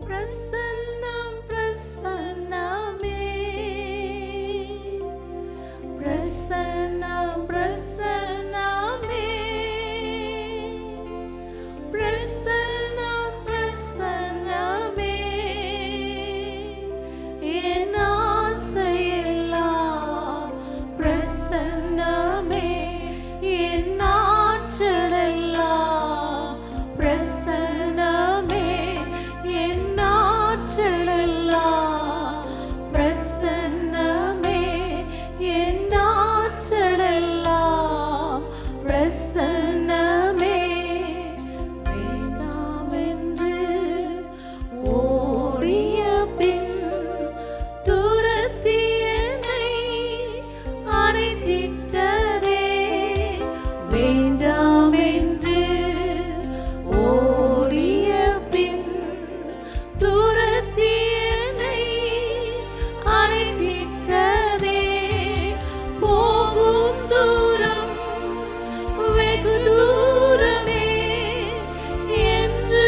பிரசன்னம் பிரசன்னமே பிரசன்னம் பிரசன்னமே பிரசன்னம் பிரசன்னமே என் ஆசையெல்லாம் பிரசன்னமே என் ஆற்றலெல்லாம் பிரசன்னமே என் ஆற்றலெல்லாம் பிரசன்னமே என் ஆற்றலெல்லாம் பிரசன்னமே வேண்டாம் என்று ஓடிய பின் துரத்தி என்னை அணைத்திட்டதே வேண்டாம் என்று ஓடிய பின் துரத்தி என்னை அணைத்திட்டதே போகும் தூரம் வெகு தூரமே என்று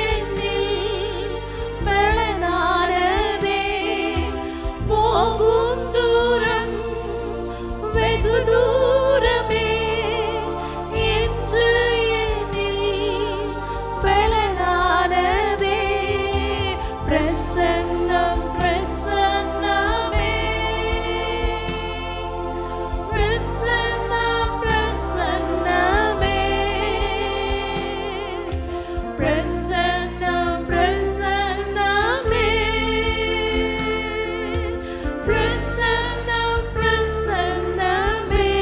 என்னில் பலனானதே போகும் தூரம் வெகு தூரமே என்று என்னில் பலனானதே பிரசன்னம் பிரசன்னமே பிரசன்னம் பிரசன்னமே பிரசன்னம் பிரசன்னமே பிரசன்னம் பிரசன்னமே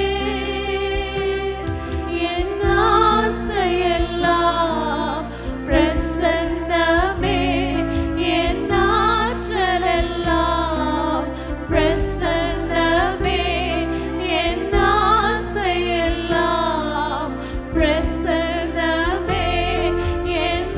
என் ஆசையெல்லாம் பிரசன்னமே என் ஆற்றலெல்லாம் பிரசன்னமே என் ஆசையெல்லாம் பிரசன்னமே என்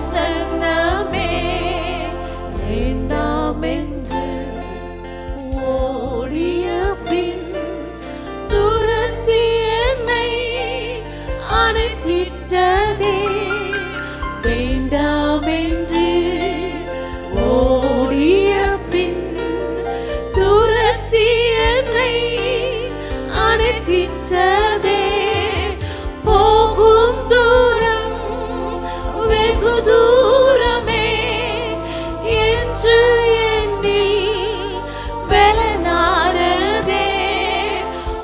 பிரசன்னமே வேண்டாம் என்று ஓடிய பின் துரத்தி என்னை அணைத்திட்டதே வேண்டாம் என்று ஓடிய பின் துரத்தி என்னை அணைத்திட்டதே போகும் தூரம் வெகு தூரமே என்று என்னில் பலனானதே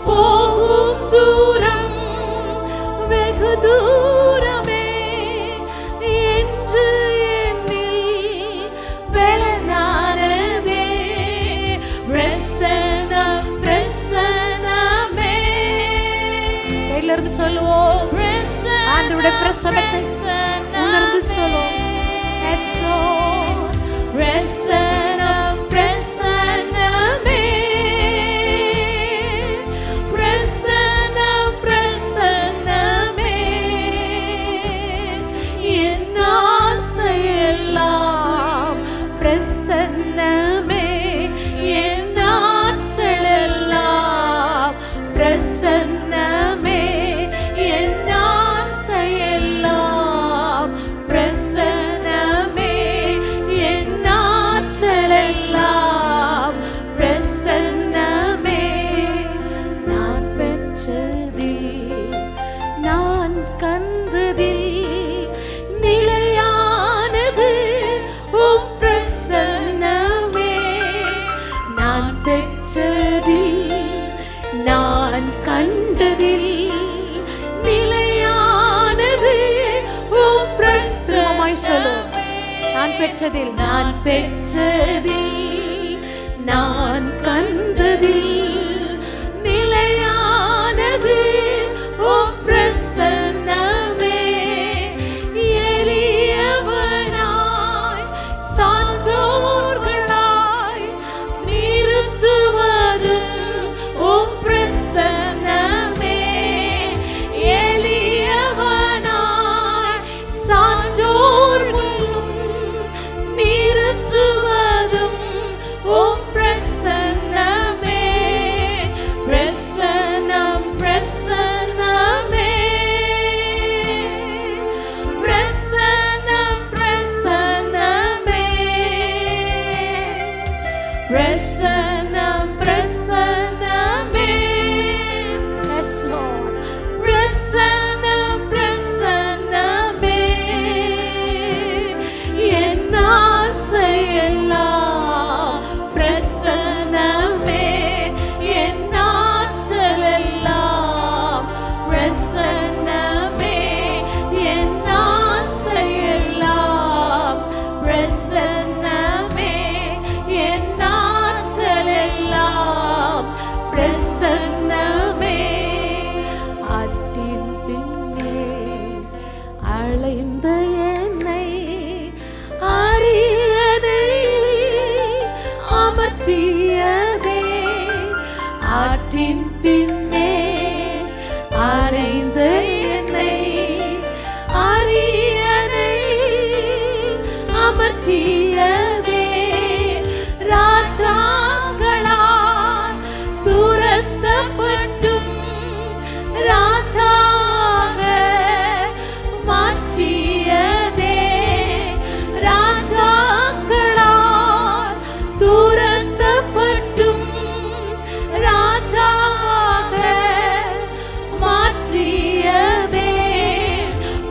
போகும் தூரம் வெகு தூரமே என்று என்னில் பலனானதே பிரசன்னம் பிரசன்னமே எல்லாரும் சொல்லுவோம் ஆண்டவருடைய பிரசன்னத்தை உணர்ந்து சொல்லுவோம் Yes Lord பிரசன்னம் பிரசன்னமே பிரசன்னம் பிரசன்னமே என் ஆசையெல்லாம் பிரசன்னமே என் ஆற்றலெல்லாம் பிரசன்னமே என் ஆசையெல்லாம் பிரசன்னமே என் ஆற்றலெல்லாம் பிரசன்னமே நான் பெற்றதில் நான் கண்டதில் நிலையானது உம் பிரசன்னமே நான் பெற்றதில் நான் கண்டதில் நிலையானது உம் பிரசன்னமாய் சொல்லுவோம் நான் பெற்றதில் நான் கண்டதில் நிலையானது உம் பிரசன்னமே எளியவனாய் சான்றோர்களாய் நிறுத்துவது உம் பிரசன்னமே எளியவனாய் சான்றோர்களும் நிறுத்துவதும் உம் பிரசன்னமே பிரசன்னம் பிரசன்னமே பிரசன்னம் பிரசன்னமே பிரசன்னம் பிரசன்னமே Yes Lord பிரசன்னம் பிரசன்னமே என் ஆசையெல்லாம் பிரசன்னமே என் ஆற்றலெல்லாம் பிரசன்னமே என் ஆசையெல்லாம் பிரசன்னமே என் ஆற்றலெல்லாம் பிரசன்னமே ஆட்டின் பின்னே அலைந்த என்னை அரியணையில் அமர்த்தியதே ஆட்டின் பின்னே அலைந்த என்னை அரியணையில் அமர்த்தியதே ராஜாங்களால் துரத்தப்பட்டும் ராஜாக மாற்றியதே ராஜாங்களால் துரத்தப்பட்டும் ராஜாக மாற்றியதே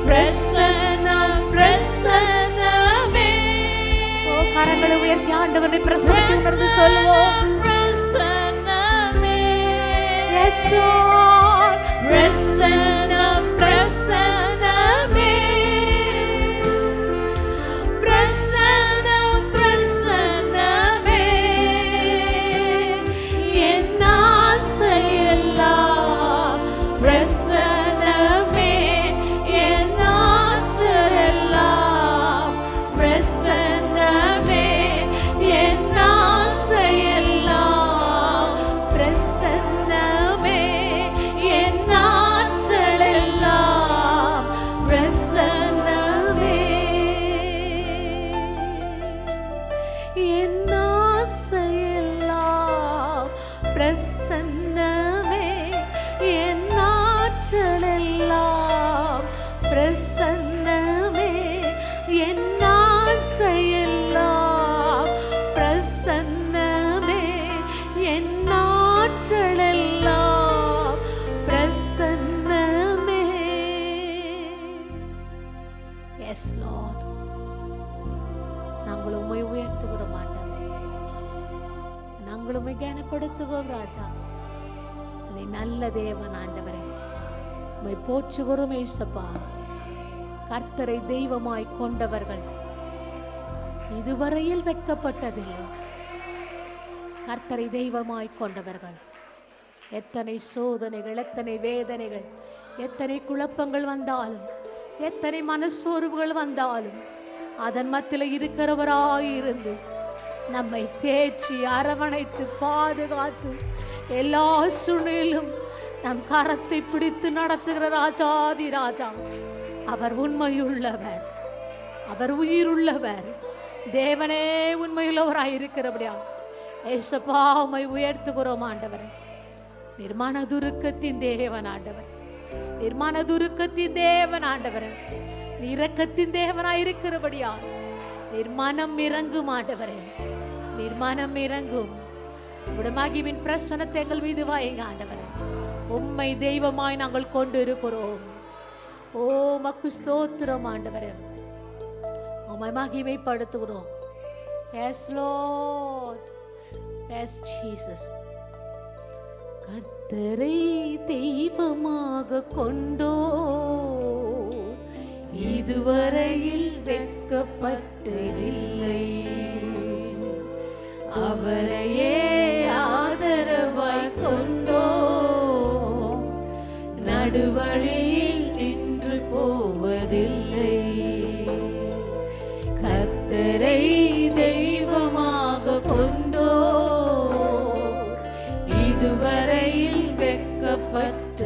பிரசன்னம் பிரசன்னமே கரங்களை உயர்த்தி ஆண்டவரை பிரசன்னத்தை சொல்லுவோம் பிரசன்னமே Yes Lord பிரசன்னம் பிரசன்னமே பிரசன்னம் பிரசன்னமே என் ஆசையெல்லாம் பிரசன்னமே என் ஆற்றலெல்லாம் பிரசன்னமே என் ஆசையெல்லாம் பிரசன்னமே என் ஆற்றலெல்லாம் லார்ட். நாங்கள் உம்மை உயர்த்துகிறோம் ஆண்டவரே, நாங்கள் உம்மை கனப்படுத்துகிறோம் ராஜா. நீ நல்ல தேவன் ஆண்டவரே, உம்மை போற்றுகிறோம் ஏசப்பா. கர்த்தரை தெய்வமாய் கொண்டவர்கள் இதுவரையில் வெட்கப்பட்டதில்லை. கர்த்தரை தெய்வமாய் கொண்டவர்கள் எத்தனை சோதனைகள், எத்தனை வேதனைகள், எத்தனை குழப்பங்கள் வந்தாலும், எத்தனை மனசோர்வுகள் வந்தாலும் அதன் மத்தியில் இருக்கிறவராயிருந்து நம்மை தேற்றி அரவணைத்து பாதுகாத்து எல்லா சூழ்நிலையிலும் நம் கரத்தை பிடித்து நடத்துகிற ராஜாதி ராஜா. அவர் உண்மையுள்ளவர், அவர் உயிருள்ளவர். தேவனே உண்மையுள்ளவராயிருக்கிறபடியா ஏசப்பா உம்மை உயர்த்துகிறோம் ஆண்டவரே. நிர்மாணதுருக்கத்தின் தேவன் ஆண்டவர், நிர்மாணதுருக்கத்தின் தேவன் ஆண்டவர், இரக்கத்தின் தேவனாயிருக்கிறபடியா நிர்மாணம் இறங்கும் ஆண்டவரே, நிர்மாணம் இறங்கும். உடமாகிவின் பிரசனத்தை எங்கள் மீது வாங்க ஆண்டவரே. உம்மை தெய்வமாய் நாங்கள் கொண்டு இருக்கிறோம். ஓ மக்கு ஸ்தோத்திரம் ஆண்டவரே, உம்மை மகிமைப்படுத்துகிறோம். Yes Lord, yes Jesus. கர்த்தரை தெய்வமாக கொண்டோ இதுவரையில் வெட்கப்பட்டதில்லை. அவரையே ஆதரவாய் கொண்டோ நடுவழியில் நின்று போவதில்லை. கர்த்தரை தெய்வமாக கொண்டோ இதுவரையில் வெட்கப்பட்டதில்லை.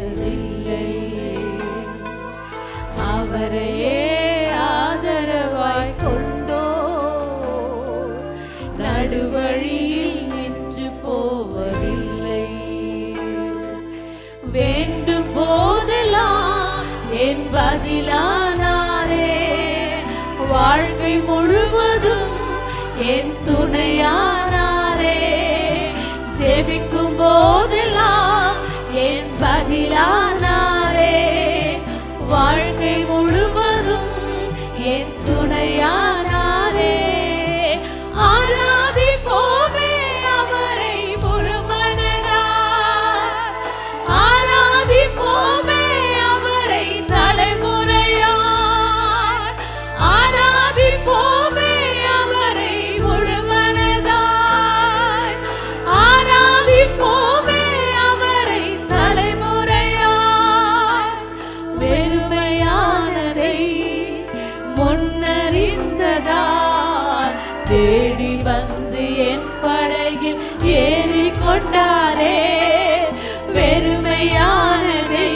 அவரையே ஆதரவாய் கொண்டோ நடுவழியில் நின்று போவதில்லை. வேண்டும் போதெல்லாம் என் பதிலானாரே, வாழ்க்கை முழுவதும் என் துணையானாரே. ஜெபிக்கும் போதெல்லாம் என் பதிலானாரே, வாழ்க்கை முழுவதும் என் துணையானாரே. ஆராதிப்போமே அவரை முழுமனதாய், ஆராதிப்போமே அவரை தலைமுறையாய், ஆராதிப்போமே அவரை முழுமனதாய், ஆராதிப்போமே அவரை தலைமுறையாய். வெறுமையானதை முன்னறிந்ததால் தேடி வந்து என் படகில் ஏறிக்கொண்டாரே. வெறுமையானதை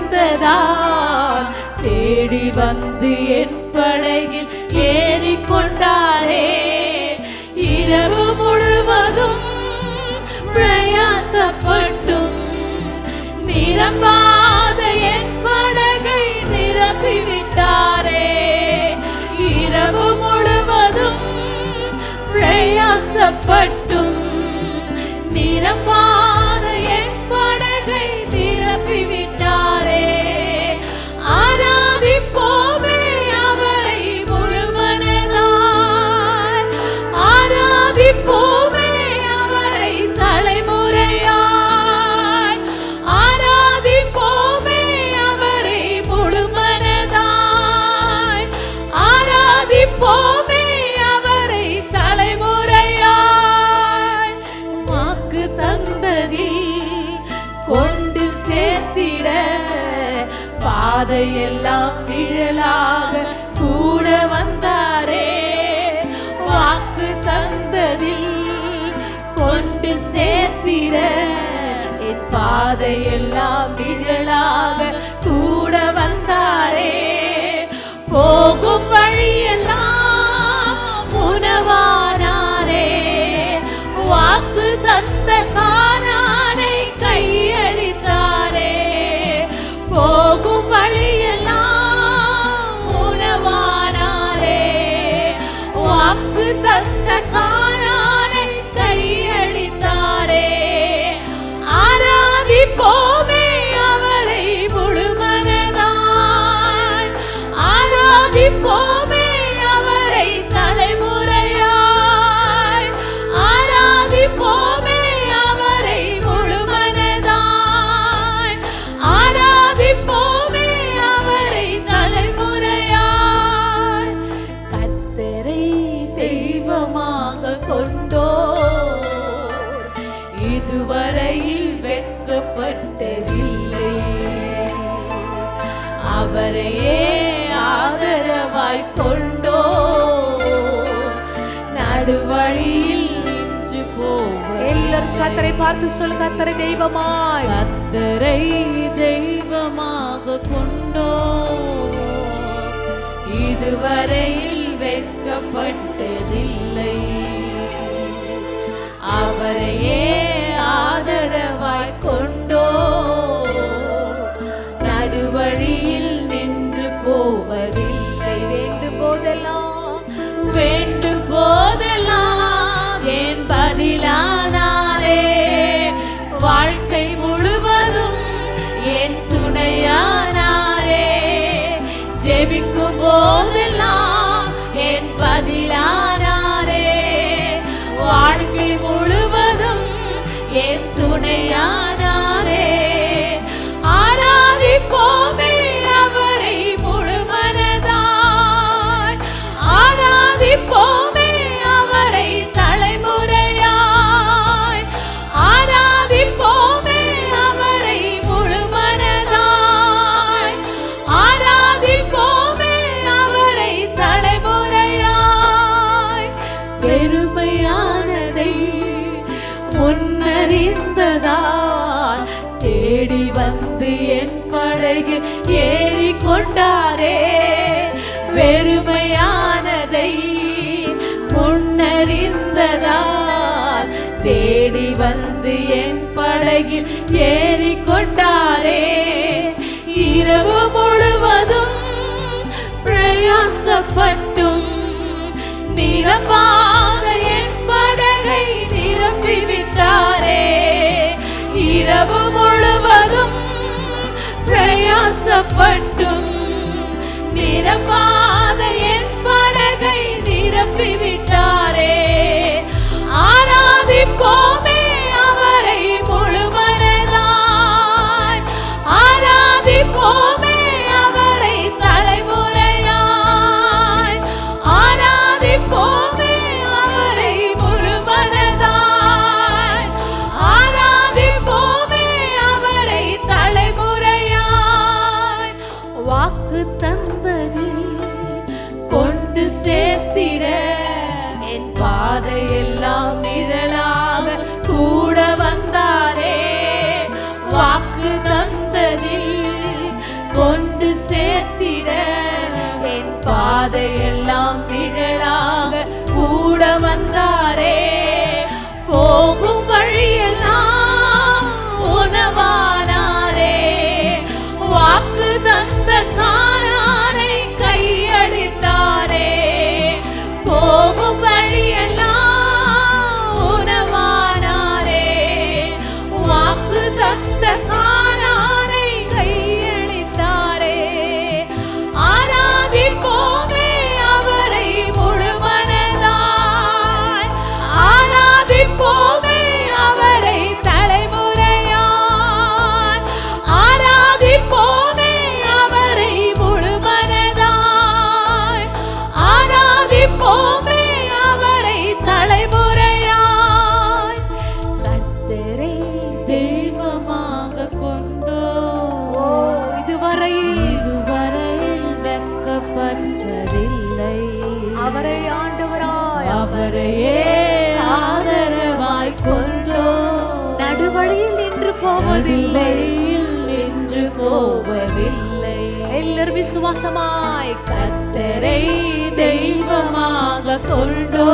முன்னறிந்ததால் தேடி வந்து என் படகில் ஏறிக்கொண்டாரே. இரவு முழுவதும் பிரயாசப்பட்டும் நிரம்பாத என் படகை நிரப்பிவிட்டாரே. இரவு முழுவதும் பிரயாசப்பட்டும் நிரம்பாத என் படகை நிரப்பிவிட்டாரே. ஆராதிப்போமே அவரை முழுமனதாய், ஆராதிப்போமே அவரை தலைமுறையாய், ஆராதிப்போமே அவரை முழுமனதாய், ஆராதிப்போமே அவரை தலைமுறையாய். வாக்கு தந்ததில் கொண்டு சேர்த்திட பாதையெல்லாம் நிழலாக கூட வந்தாரே. வாக்கு தந்ததில் கொண்டு சேர்த்திட என் பாதையெல்லாம் நிழலாக கூட வந்தாரே. போகும் வழியெல்லாம் உணவானாரே, வாக்கு தந்த கானானை கையளித்தாரே. போகும் வழியெல்லாம் உணவானாரே, வாக்கு தந்த கானானை கையளித்தாரே. ஆராதிப்போமே அவரை முழுமனதாய், ஆராதிப்போமே அவரை தலைமுறையாய், ஆராதிப்போமே அவரை முழுமனதாய், ஆராதிப்போமே அவரை தலைமுறையாய். கர்த்தரை தெய்வமாக கொண்டோர் இதுவரையில் வெட்கப்பட்டதில்லை. அவரையே ஆதரவாய் கொண்டோ நடுவழியில் நின்று போவோம். எல்லாரும் கர்த்தரை பார்த்து சொல்லு, கர்த்தரை தெய்வமாய், கர்த்தரை தெய்வமாக கொண்டோ இதுவரையில் வெட்கப்பட்டதில்லை. அவரையே ஆதரவாய் கொண்டோ நடுவழியில் நின்று போவதில்லை. வேண்டும் போதெல்லாம், வேண்டும் போதெல்லாம் என் பதிலானாரே, வாழ்க்கை முழுவதும் என் துணையானாரே. ஜெபிக்கும் போதெல்லாம் என் பதிலானாரே, வாழ்க்கை முழுவதும் என் துணையானாரே. ஆராதிப்போமே அவரை முழுமனதாய், ஆராதிப்போமே அவரை தலைமுறையாய், ஆராதிப்போமே அவரை முழுமனதாய், ஆராதிப்போமே அவரை தலைமுறையாய். பெருமையானதை முன்னறிந்ததால் தேடி வந்து என் படகில் ஏறி கொண்டாரே. வெறுமையானதை முன்னறிந்ததால் தேடி வந்து என் படகில் ஏறி கொண்டாரே. இரவு முழுவதும் பிரயாசப்பட்டும் நிரப்பாத என் படகை நிரப்பிவிட்டாரே. இரவு முழுவதும் பிரயாசப்பட்டும் நிரப்பாத என் படகை நிரப்பிவிட்டாரே. ஆராதிப்போமே அவரை முழுமனதாய், ஆராதிப்போமே அவரை தலைமுறையாய், ஆராதிப்போமே அவரை முழுமனதாய், ஆராதிப்போமே அவரை தலைமுறையாய். வாக்கு தந்ததில் கொண்டு சேர்த்திட என் பாதையெல்லாம் நிழலாக கூட வந்தாரே. வாக்கு தந்ததில் கொண்டு சேர்த்திட என் பாதையெல்லாம் நிழலாக கூட வந்தாரே. போகும் வழியெல்லாம் உணவானாரே, வாக்கு தந்த காராரை கையளித்தாரே. போகும் வழியெல்லாம் உணவானாரே, வாக்கு தந்த காராரை கையளித்தாரே. ஆராதிப்போமே அவரை முழுமனதாய், ஆராதிப்போமே அவரை தலைமுறையாய், ஆராதிப்போமே அவரை முழுமனதாய், ஆராதிப்போமே அவரை தலைமுறையாய். கர்த்தரை தெய்வமாக கொண்டோ இதுவரையில் வெட்கப்பட்டதில்லை. அவரை ஆண்டவராய், அவரையே ஆதரவாய் கொண்டோ நடுவழியில் நின்று போவதில்லை. நின்று போவதில்லை. எல்லாரும் விசுவாசமாய் கர்த்தரை தெய்வமாக கொண்டோ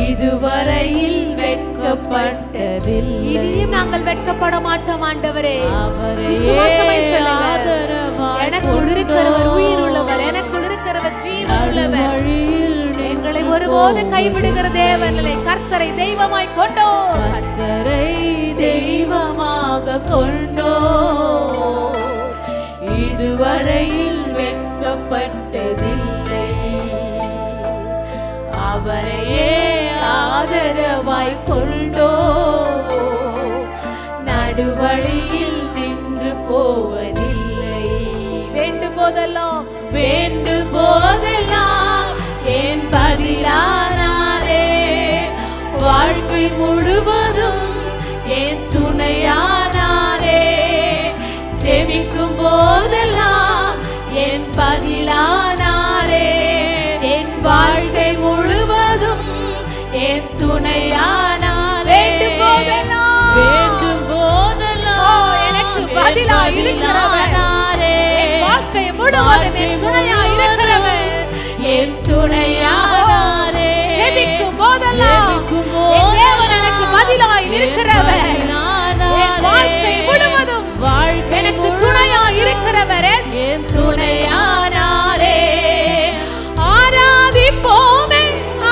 இதுவரையில் வெட்கப்பட்டதில்லை. இனியும் நாங்கள் வெட்கப்பட மாட்டோம் ஆண்டவரே. அவரே விசுவாசமாய் சொல்லுங்க, ஆதரவாய் எனக்குள் இருக்கிறவர் உயிர் உள்ளவர், எனக்குள் இருக்கிறவர் ஜீவன் உள்ளவர். எங்களை ஒருபோது கைவிடுகிற தேவனில்லை. கர்த்தரை தெய்வமாய் கொண்டோ, கர்த்தரை தெய்வமாக கொண்டோ இதுவரையில் வெட்க அகப்பட்டதில்லை. அவரையே ஆதரவாய் கொண்டோ நடுவழியில் நின்று போவதில்லை. வேண்டும் போதெல்லாம் என் பதிலானாரே. வாழ்க்கை முழுவதும் என் துணையானாரே. ஜெபிக்கும் போதெல்லாம் என் பதிலானாரே. என் வாழ்க்கை முழுவதும் என் துணையானாரே. வேண்டும் போதெல்லாம் எனக்கு பதிலாய் இருக்கிறவர், வாழ்க்கை முழுவதும் என் துணையாய் இருக்கிறவர், என் துணையானாரே. ஜெபிக்கும் போதெல்லாம் என் தேவன் எனக்கு பதிலாய் இருக்கிறவர், என் வாழ்க்கை முழுவதும் எனக்கு துணையாய் இருக்கிறவர், என் துணையானாரே. ஆராதிப்போமே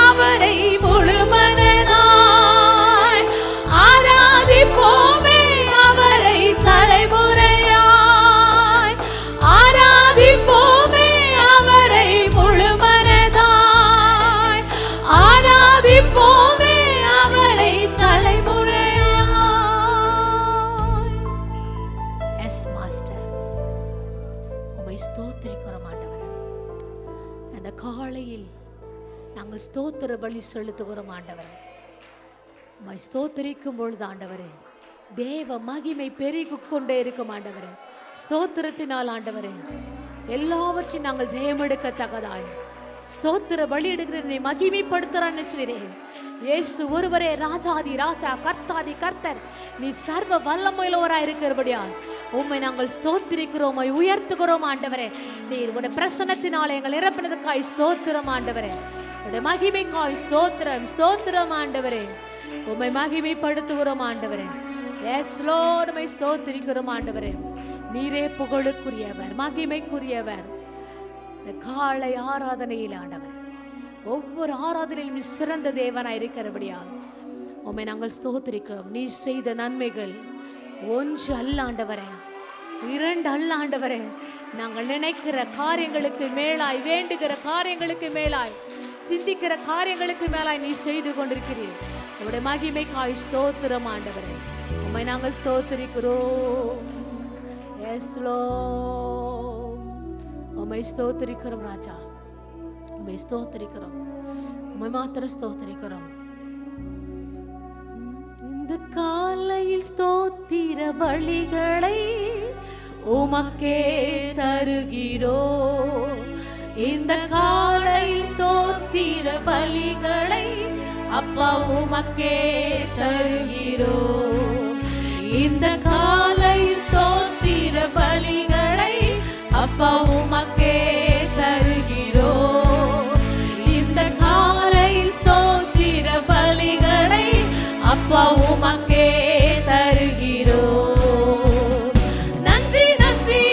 அவரை முழுமனதாய், ஆராதிப்போமே அவரை தலைமுறையாய். ஆராதிப்போமே அவரை முழுமனதாய். ஆராதிப்போமே அவரை தலைமுறையாய். எஸ் மாஸ்டர், உம்மை ஸ்தோத்திரிக்கிறோம் ஆண்டவரே. அந்த காலையில் நாங்கள் ஸ்தோத்திர பலி செலுத்துகிறோம் ஆண்டவரே. உம்மை ஸ்தோத்திரிக்கும் பொழுது ஆண்டவரே தேவ மகிமை பெருகிக் கொண்டே இருக்கும் ஆண்டவரே. ஸ்தோத்திரத்தினால் ஆண்டவரே எல்லாவற்றையும் நாங்கள் ஜெயமெடுக்கத்தக்கதாய் ஸ்தோத்திர பலி எடுக்கிற நீ மகிமைப்படுத்துறான்னு சொல்கிறேன். இயேசு ஒருவரே ராஜாதி ராஜா, கர்த்தாதி கர்த்தர், நீ சர்வ வல்லமையுள்ளவராய் இருக்கிறபடியால் உம்மை நாங்கள் ஸ்தோத்திரிக்கிறோம், உயர்த்துகிறோம் ஆண்டவரே. நீர் உடைய பிரசன்னத்தினாலே எங்கள் நிரப்பினதுக்காய் ஸ்தோத்திரம் ஆண்டவரே. உடைய மகிமைக்காய் ஸ்தோத்திரம் ஸ்தோத்திரம் ஆண்டவரே. உம்மை மகிமைப்படுத்துகிறோம் ஆண்டவரே. எஸ் லார்ட், உம்மை ஸ்தோத்திரிக்கிறோம் ஆண்டவரே. நீரே புகழுக்குரியவர், மகிமைக்குரியவர். இந்த காலை ஆராதனையில் ஆண்டவர் ஒவ்வொரு ஆராதனையிலும் சிறந்த தேவனாய் இருக்கிறபடியால் உம்மை நாங்கள் ஸ்தோத்திரிக்கிறோம். நீ செய்த நன்மைகள் ஒன்று அல்ல ஆண்டவரே, இரண்டு அல்ல ஆண்டவரே. நாங்கள் நினைக்கிற காரியங்களுக்கு மேலாய், வேண்டுகிற காரியங்களுக்கு மேலாய், சிந்திக்கிற காரியங்களுக்கு மேலாய் நீ செய்து கொண்டிருக்கிறீர். உடைய மகிமைக்காய் ஸ்தோத்திரம் ஆண்டவரே. உம்மை நாங்கள் ஸ்தோத்திரிக்கிறோம். எஸ் லார்ட், உம்மை ஸ்தோத்திரிக்கிறோம் ராஜா, உம்மை ஸ்தோத்திரிக்கிறோம், உம்மை மாத்திரம் ஸ்தோத்திரிக்கிறோம். இந்த காலையில் ஸ்தோத்திர பலிகளை உமக்கே தருகிறோம். இந்த காலையில் ஸ்தோத்திர பலிகளை அப்பா உமக்கே தருகிறோம். இந்த காலையில் ஸ்தோத்திர பலிகளை அப்பா உமக்கே தருகிறோம். இந்த காலையில் ஸ்தோத்திர பலிகளை அப்பா உமக்கே தருகிறோம். நன்றி நன்றி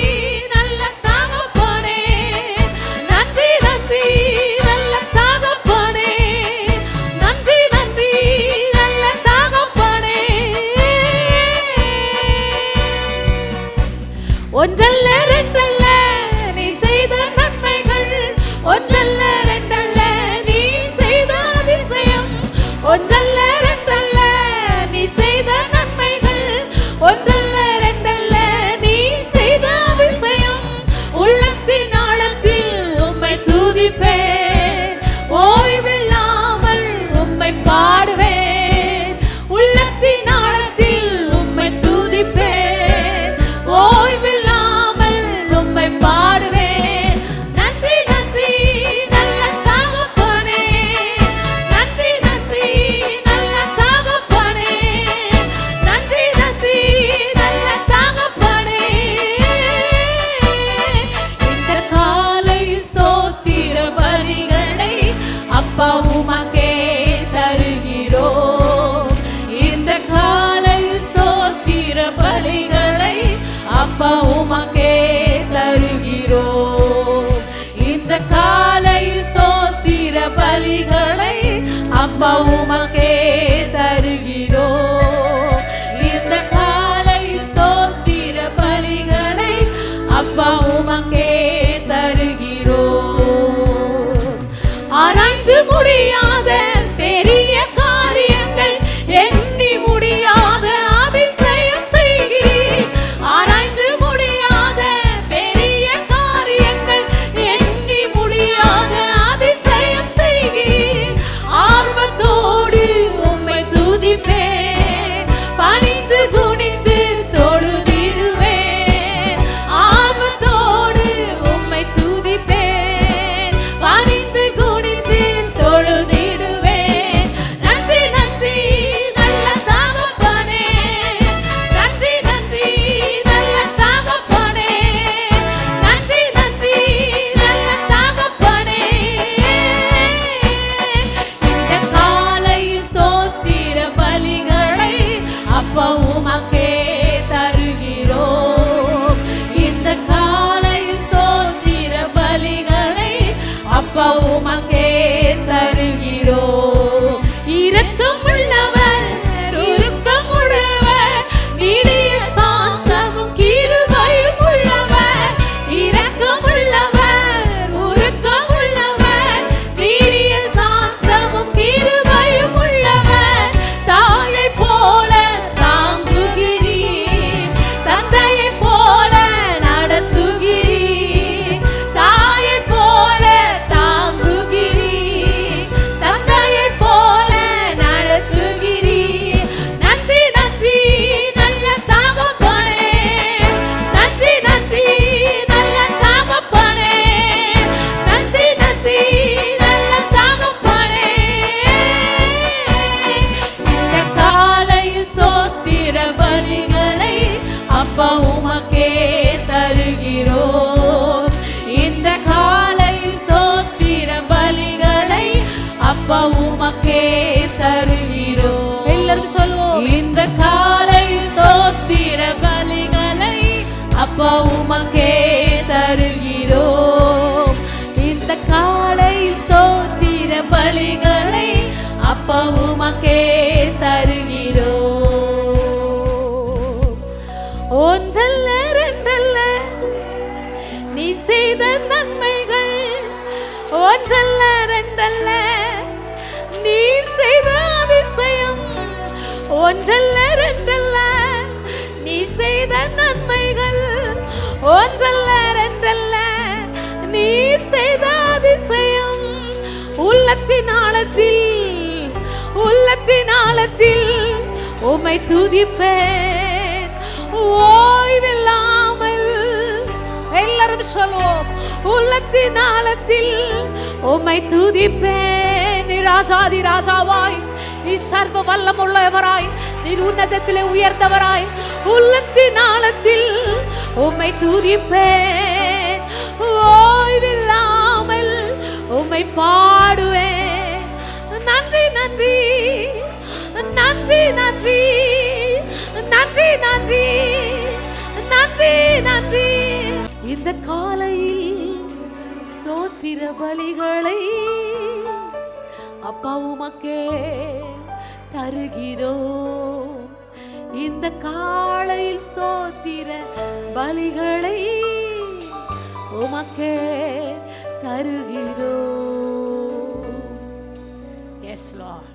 நல்ல தகப்பனே, நன்றி நன்றி நல்ல தகப்பனே, நன்றி நன்றி நல்ல தகப்பனே. ஒன்றல்ல ரெண்டல்ல நீ செய்த முடியாத பெரிய காரியங்கள், எண்ணி முடியாத அதிசயம் செய்கிறீர். ஆராய்ந்து முடியாத பெரிய காரியங்கள், எண்ணி முடியாத அதிசயம் செய்கிறீர். ஆர்வத்தோடு உம்மை துதிப்பேன், பணிந்து குனிந்து தொழுதிடுவேன். ஆர்வத்தோடு உம்மை துதிப்பேன், பணிந்து குனிந்து தொழுதிடுவேன். நன்றி நன்றி நல்ல தகப்பனே, நன்றி நன்றி நல்ல தகப்பனே, நன்றி நன்றி நல்ல தகப்பனே. இந்த காலை ஸ்தோத்திர பலிகளை அப்பா உமக்கே தருகிறோம். இந்த காலை ஸ்தோத்திர பலிகளை அப்பா உமக்கே தருகிறோம். இரக்கமுள்ளவர், உருக்கமுள்ளவர், நீடிய சாந்தமும் கிருபையும் உள்ளவர். இரக்கமுள்ளவர், உருக்கமுள்ளவர், நீடிய சாந்தமும் கிருபையும் உள்ளவர். தாயை போல தாங்குகிறீர், தந்தையை போல நடத்துகிறீர். தாயை போல தாங்குகிறீர், தந்தையை போல நடத்துகிறீர். நன்றி நன்றி நல்ல தகப்பனே, நன்றி நன்றி நல்ல தகப்பனே, நன்றி நன்றி நல்ல தகப்பனே. இந்த காலை ஸ்தோத்திர பலிகளை அப்பா உமக்கே தருகிறோம். இந்த காலை ஸ்தோத்திர பலிகளை அப்பா உமக்கே தருகிறோம். எல்லாரும் சொல்லுவோம். இந்த காலை ஸ்தோத்திர பலிகளை அப்பா உமக்கே தருகிறோம். இந்த காலை ஸ்தோத்திர பலிகளை அப்பா உமக்கே தருகிறோம். ஒன்றல்ல ரெண்டல்ல நீ செய்த நன்மைகள், ஒன்றல்ல ரெண்டல்ல நீர் செய்த அதிசயம். ஒன்றல்ல ரெண்டல்ல நீ செய்த நன்மைகள், ஒன்றல்ல ரெண்டல்ல நீர் செய்த அதிசயம். உள்ளத்தின் ஆழத்தில், உள்ளத்தின் ஆழத்தில் உம்மை துதிப்பேன் ஓய்வில்லாமல். எல்லாரும் சொல்லுவோம். உள்ளத்தின் ஆழத்தில் உம்மை துதிப்பேன். நீ ராஜாதி ராஜாவாய், நீ சர்வ வல்லமுள்ளவராய், நீ உன்னதத்திலே உயர்ந்தவராய். உள்ளத்தின் ஆழத்தில் உம்மை துதிப்பேன் ஓய்வில்லாமல் உம்மை பாடுவேன். நன்றி நன்றி நன்றி நன்றி நன்றி நன்றி நன்றி நன்றி. இந்த காலையில் ஸ்தோத்திர பலிகளை அப்பா உமக்கே தருகிறோம். இந்த காலையில் ஸ்தோத்திர பலிகளை உமக்கே தருகிறோம். Yes lord.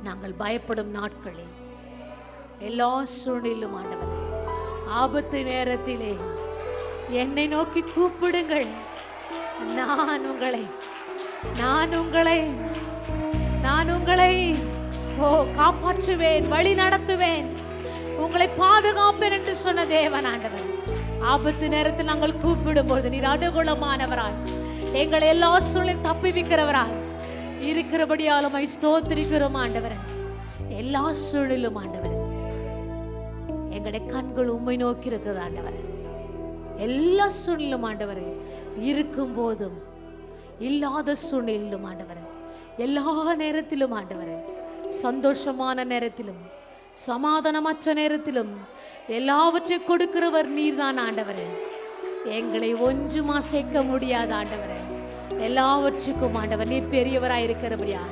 நாங்கள் பயப்படும் நாட்களில் எல்லா சூழ்நிலும் ஆண்டவரே, ஆபத்து நேரத்திலே என்னை நோக்கி கூப்பிடுங்கள், நான் உங்களை காப்பாற்றுவேன், வழி நடத்துவேன், உங்களை பாதுகாப்பேன் என்று சொன்ன தேவன் ஆண்டவர். ஆபத்து நேரத்தில் நாங்கள் கூப்பிடும்போது நீர் அனுகூலமானவராய், எங்களை எல்லா சூழலையும் தப்பிவிக்கிறவராய் இருக்கிறபடியாலும் ஸ்தோத்திரிக்கிறோம் ஆண்டவரே. எல்லா சூழலும் ஆண்டவரே, எங்களுடைய கண்கள் உம்மை நோக்கி இருக்குது ஆண்டவரே. எல்லா சூழ்நிலும் ஆண்டவரே, இருக்கும் போதும் இல்லாத சூழ்நிலும் ஆண்டவரே, எல்லா நேரத்திலும் ஆண்டவரே, சந்தோஷமான நேரத்திலும் சமாதானமற்ற நேரத்திலும் எல்லாவற்றையும் கொடுக்கிறவர் நீர்தான் ஆண்டவரே. எங்களை ஒன்றும் அசைக்க முடியாத ஆண்டவரே, எல்லாவற்றுக்கும் ஆண்டவர் நீர் பெரியவராய் இருக்கிறபடியா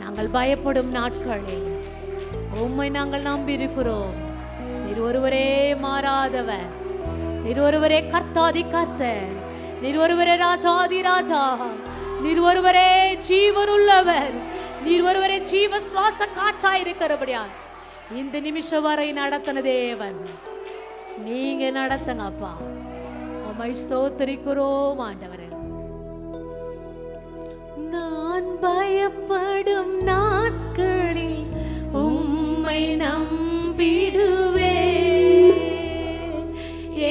நாங்கள் பயப்படும் நாட்களில் உம்மை நாங்கள் நம்பியிருக்கிறோம். நீர் ஒருவரே மாறாதவர், நீர் ஒருவரே கர்த்தாதி கர்த்தர், நீர் ஒருவரே ராஜாதி ராஜா, நீர் ஒருவரே ஜீவனுள்ளவர், நீர் ஒருவரே ஜீவ சுவாச காற்றாய் இருக்கிறபடியா இந்த நிமிஷம் வரை நடத்தின தேவன் நீங்க நடத்துங்க அப்பா. உம்மை ஸ்தோத்திரிக்கிறோம் ஆண்டவரே. நான் பயப்படும் நாட்களில் உம்மை நம்பிடுவேன்,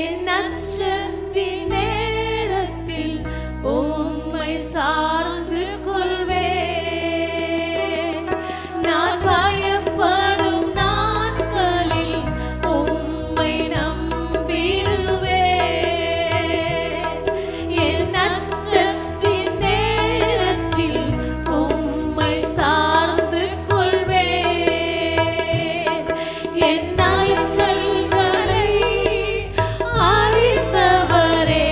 என் அச்சத்தின் நேரத்தில் உம்மை சார்ந்து கொள்வேன். நான் பயப்படும் நாட்களில் உம்மை நம்பிடுவேன், என் அச்சத்தின் நேரத்தில் உம்மை சார்ந்து கொள்வேன். என் அலைச்சல்களை அறிந்தவரே,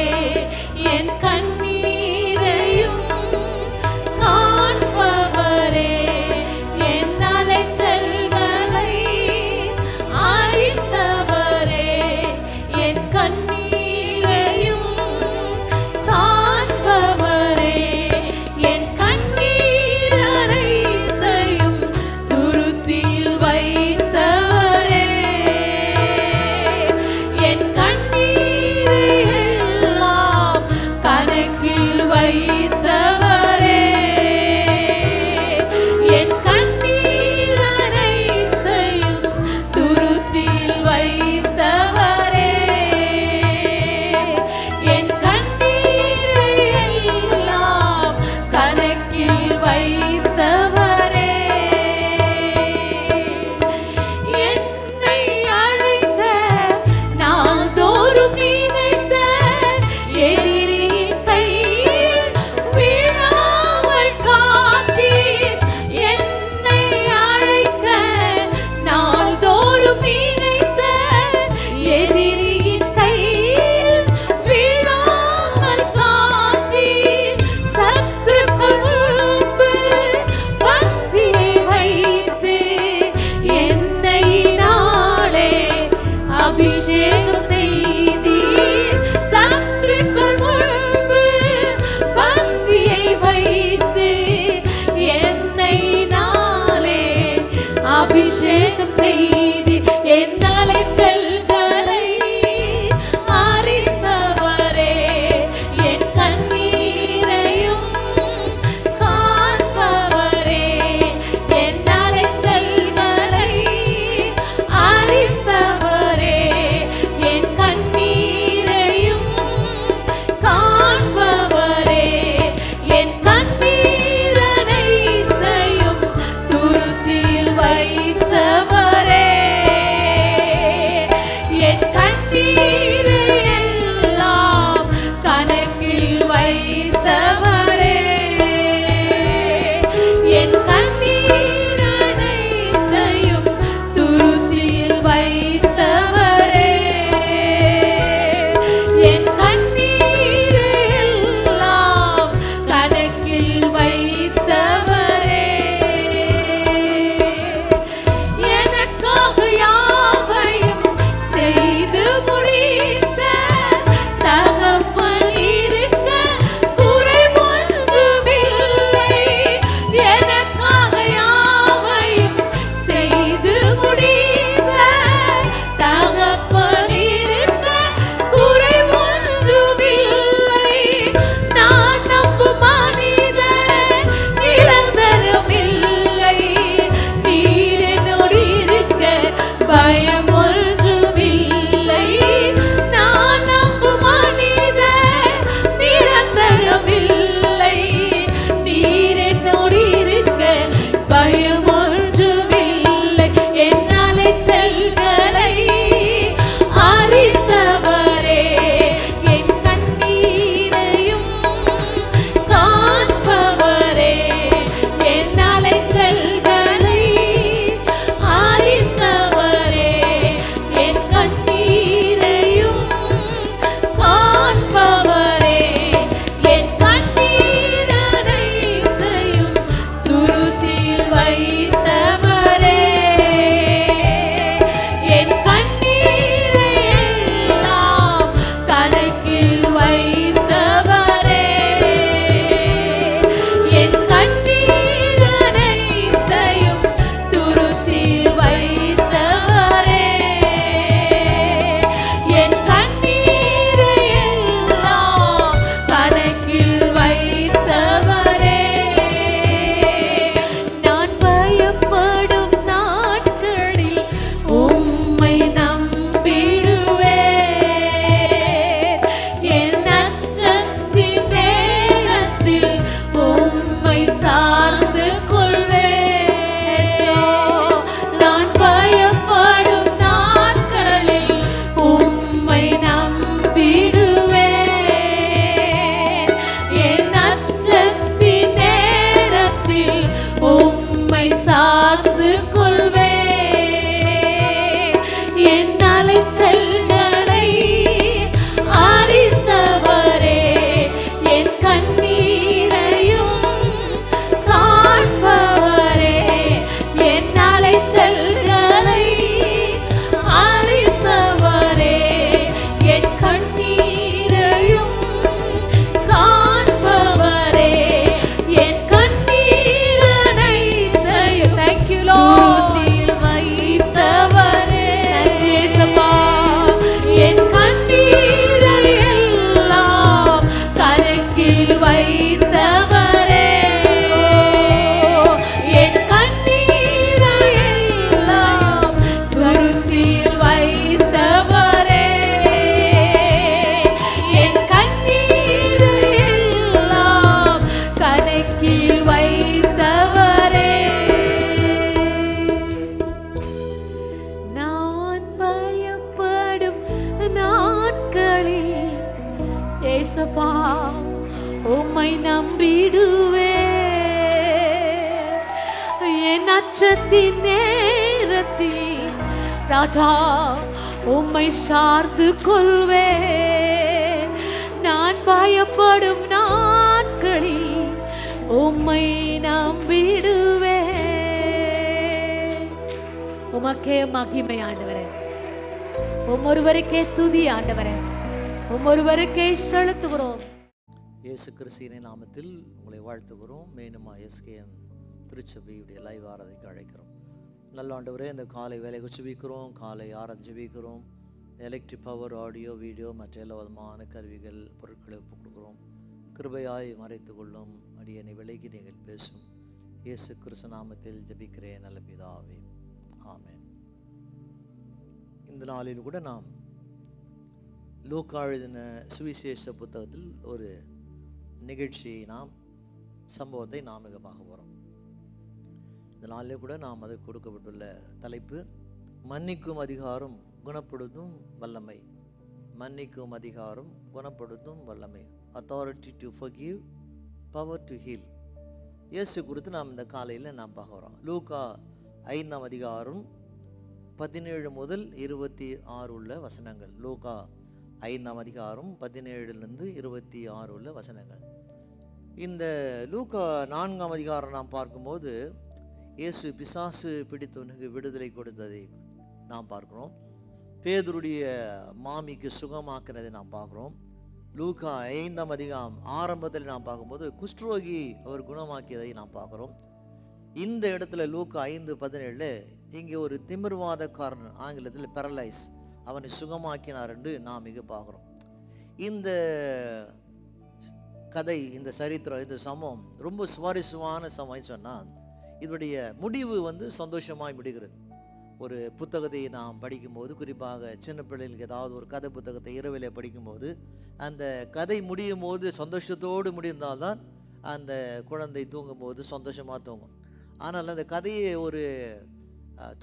என் கண்ணீரையும் காண்பவரே, என் அலைச்சல்களை அறிந்தவரே, என் கண்ணீரையும் காண்பவரே, என் கண்ணீர் அனைத்தையும் துருத்தியில் வைத்தவரே, என் கண்ணீரை எல்லாம் கணக்கில் வைத்தவரே, என் கண்ணீர் அனைத்தையும் துருத்தியில் வைத்தவரே, என் கண்ணீரை எல்லாம் கணக்கில் வைத்தவரே. என்னை அழைத்த நாள்தோறும் நினைத்த எதிரியின் கையில் விழாமல் காத்தீர். என்னை அழைத்த நாள்தோறும் நினைத்த எதிரியின் கையில் விழாமல் காத்தீர். சத்துருக்கள் முன்பு பந்தியை வைத்து என்னையினாலே அபிஷேகம் செய்தீர். சத்துருக்கள் முன்பு பந்தியை வைத்து என்னையினாலே அபிஷேகம் செய்தீர். என் அலைச்சல்களை அறிந்தவரே, என் கண்ணீரையும் காண்பவரே, என் அலைச்சல்களை அறிந்தவரே, என் கண்ணீரையும் காண்பவரே, என் கண்ணீர் அனைத்தையும் துருத்தியில் வைத்தவரே, என் கண்ணீரை எல்லாம் கணக்கில் வைத்தவரே, என் கண்ணீர் அனைத்தையும் துருத்தியில் வைத்தவரே, என் கண்ணீரை எல்லாம் கணக்கில் வைத்தவரே. எனக்காக யாவையும் செய்து முடித்த தகப்பன் இருக்க குறைவு நம்பிடுவே என் அச்சத்தின் நேரத்தில் ராஜா உம்மை சார்ந்து கொள்வே நான் பயப்படும் நாட்களில் உம்மை நம்பிடுவே உமக்கே மகிமை ஆண்டவரே உம்மொருவருக்கே துதி ஆண்டவரே உம்மொருவருக்கே செலுத்துகிறோம் இயேசு கிறிஸ்துவின் நாமத்தில் உங்களை வாழ்த்துகிறோம். மேனுமா எஸ்கேஎம் திருச்சபையுடைய லைவ் ஆராதனைக்கு அழைக்கிறோம். நல்ல ஆண்டவரே, இந்த காலை வேலைக்கு ஜெபிக்கிறோம், காலை ஆராதனை ஜெபிக்கிறோம். எலக்ட்ரிக் பவர், ஆடியோ, வீடியோ மற்ற எல்லா விதமான கருவிகள் பொருட்களை ஒப்புக் கொடுக்குறோம். கிருபையாய் மறைத்து கொள்ளும் அடியனை விலகி நீங்கள் பேசும் இயேசு கிறிஸ்து நாமத்தில் ஜெபிக்கிறேன் நல்ல பிதாவே, ஆமென். இந்த நாளில் கூட நாம் லூக்கா எழுதின சுவிசேஷ புத்தகத்தில் ஒரு நிகழ்ச்சியை சம்பவத்தை நாம் மிக பார்க்க போகிறோம். இந்த நாளிலே கூட நாம் அதற்கு கொடுக்கப்பட்டுள்ள தலைப்பு மன்னிக்கும் அதிகாரம் குணப்படுத்தும் வல்லமை. மன்னிக்கும் அதிகாரம் குணப்படுத்தும் வல்லமை. Authority to forgive, power to heal. இயேசு குறித்து நாம் இந்த காலையில் நாம் பார்க்குறோம். லூக்கா 5ஆம் அதிகாரம் 17 முதல் 26 உள்ள வசனங்கள். லூக்கா 5ஆம் அதிகாரம் 17லிருந்து 26 உள்ள வசனங்கள். இந்த லூக்கா 4ஆம் அதிகாரம் நாம் பார்க்கும்போது இயேசு பிசாசு பிடித்தவனுக்கு விடுதலை கொடுத்ததை நாம் பார்க்கிறோம். பேதுருடைய மாமிக்கு சுகமாக்குனதை நாம் பார்க்குறோம். லூக்கா 5ஆம் அதிகாரம் ஆரம்பத்தில் நாம் பார்க்கும்போது குஷ்டரோகி அவர் குணமாக்கியதை நாம் பார்க்குறோம். இந்த இடத்துல லூக்கா 5:17 இங்கே ஒரு திமிர்வாதக்காரன், ஆங்கிலத்தில் பெரலைஸ், அவனை சுகமாக்கினார் என்று நாம் இங்கே பார்க்குறோம். இந்த கதை, இந்த சரித்திரம், இந்த சம்பவம் ரொம்ப சுவாரஸ்யமான சம்பவம் சொன்னால் இதனுடைய முடிவு சந்தோஷமாய் முடிகிறது. ஒரு புத்தகத்தை நாம் படிக்கும்போது, குறிப்பாக சின்ன பிள்ளைகளுக்கு ஏதாவது ஒரு கதை புத்தகத்தை இரவிலே படிக்கும்போது அந்த கதை முடியும் போது சந்தோஷத்தோடு முடிந்தால்தான் அந்த குழந்தை தூங்கும்போது சந்தோஷமாக தூங்கும். ஆனால் அந்த கதையை ஒரு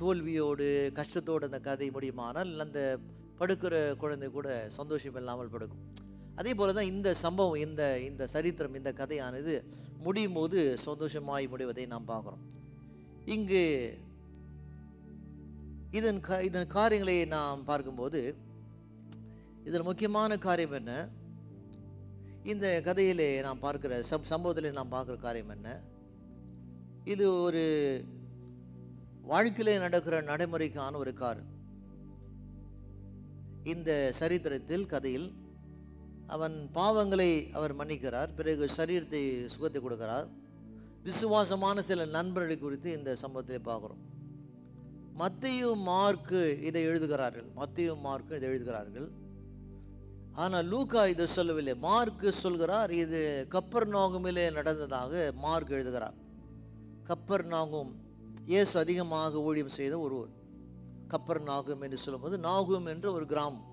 தோல்வியோடு கஷ்டத்தோடு அந்த கதை முடியுமானால் அந்த படுக்கிற குழந்தை கூட சந்தோஷம் இல்லாமல் படுக்கும். அதே போல தான் இந்த சம்பவம், இந்த சரித்திரம், இந்த கதையானது முடியும் போது சந்தோஷமாய் முடிவதை நாம் பார்க்குறோம். இங்கு இதன் காரியங்களை நாம் பார்க்கும்போது இதில் முக்கியமான காரியம் என்ன, இந்த கதையிலே நாம் பார்க்கிற சம்பவத்திலே நாம் பார்க்குற காரியம் என்ன, இது ஒரு வாழ்க்கையிலே நடக்கிற நடைமுறைக்கான ஒரு காரியம். இந்த சரித்திரத்தில் கதையில் அவன் பாவங்களை அவர் மன்னிக்கிறார், பிறகு சரீரத்தை சுகத்தை கொடுக்கிறார். விசுவாசமான சில நண்பர்களை குறித்து இந்த சம்பவத்தை பார்க்குறோம். மத்தேயு மார்க்கு இதை எழுதுகிறார்கள். ஆனால் லூக்கா இதை சொல்லவில்லை. மார்க்கு சொல்கிறார், இது கப்பர்நாகுமிலே நடந்ததாக மார்க் எழுதுகிறார். கப்பர்நாகும் இயேசு அதிகமாக ஊழியம் செய்த ஒரு கப்பர்நாகும் என்று சொல்லும்போது, நாகும் என்ற ஒரு கிராமம்.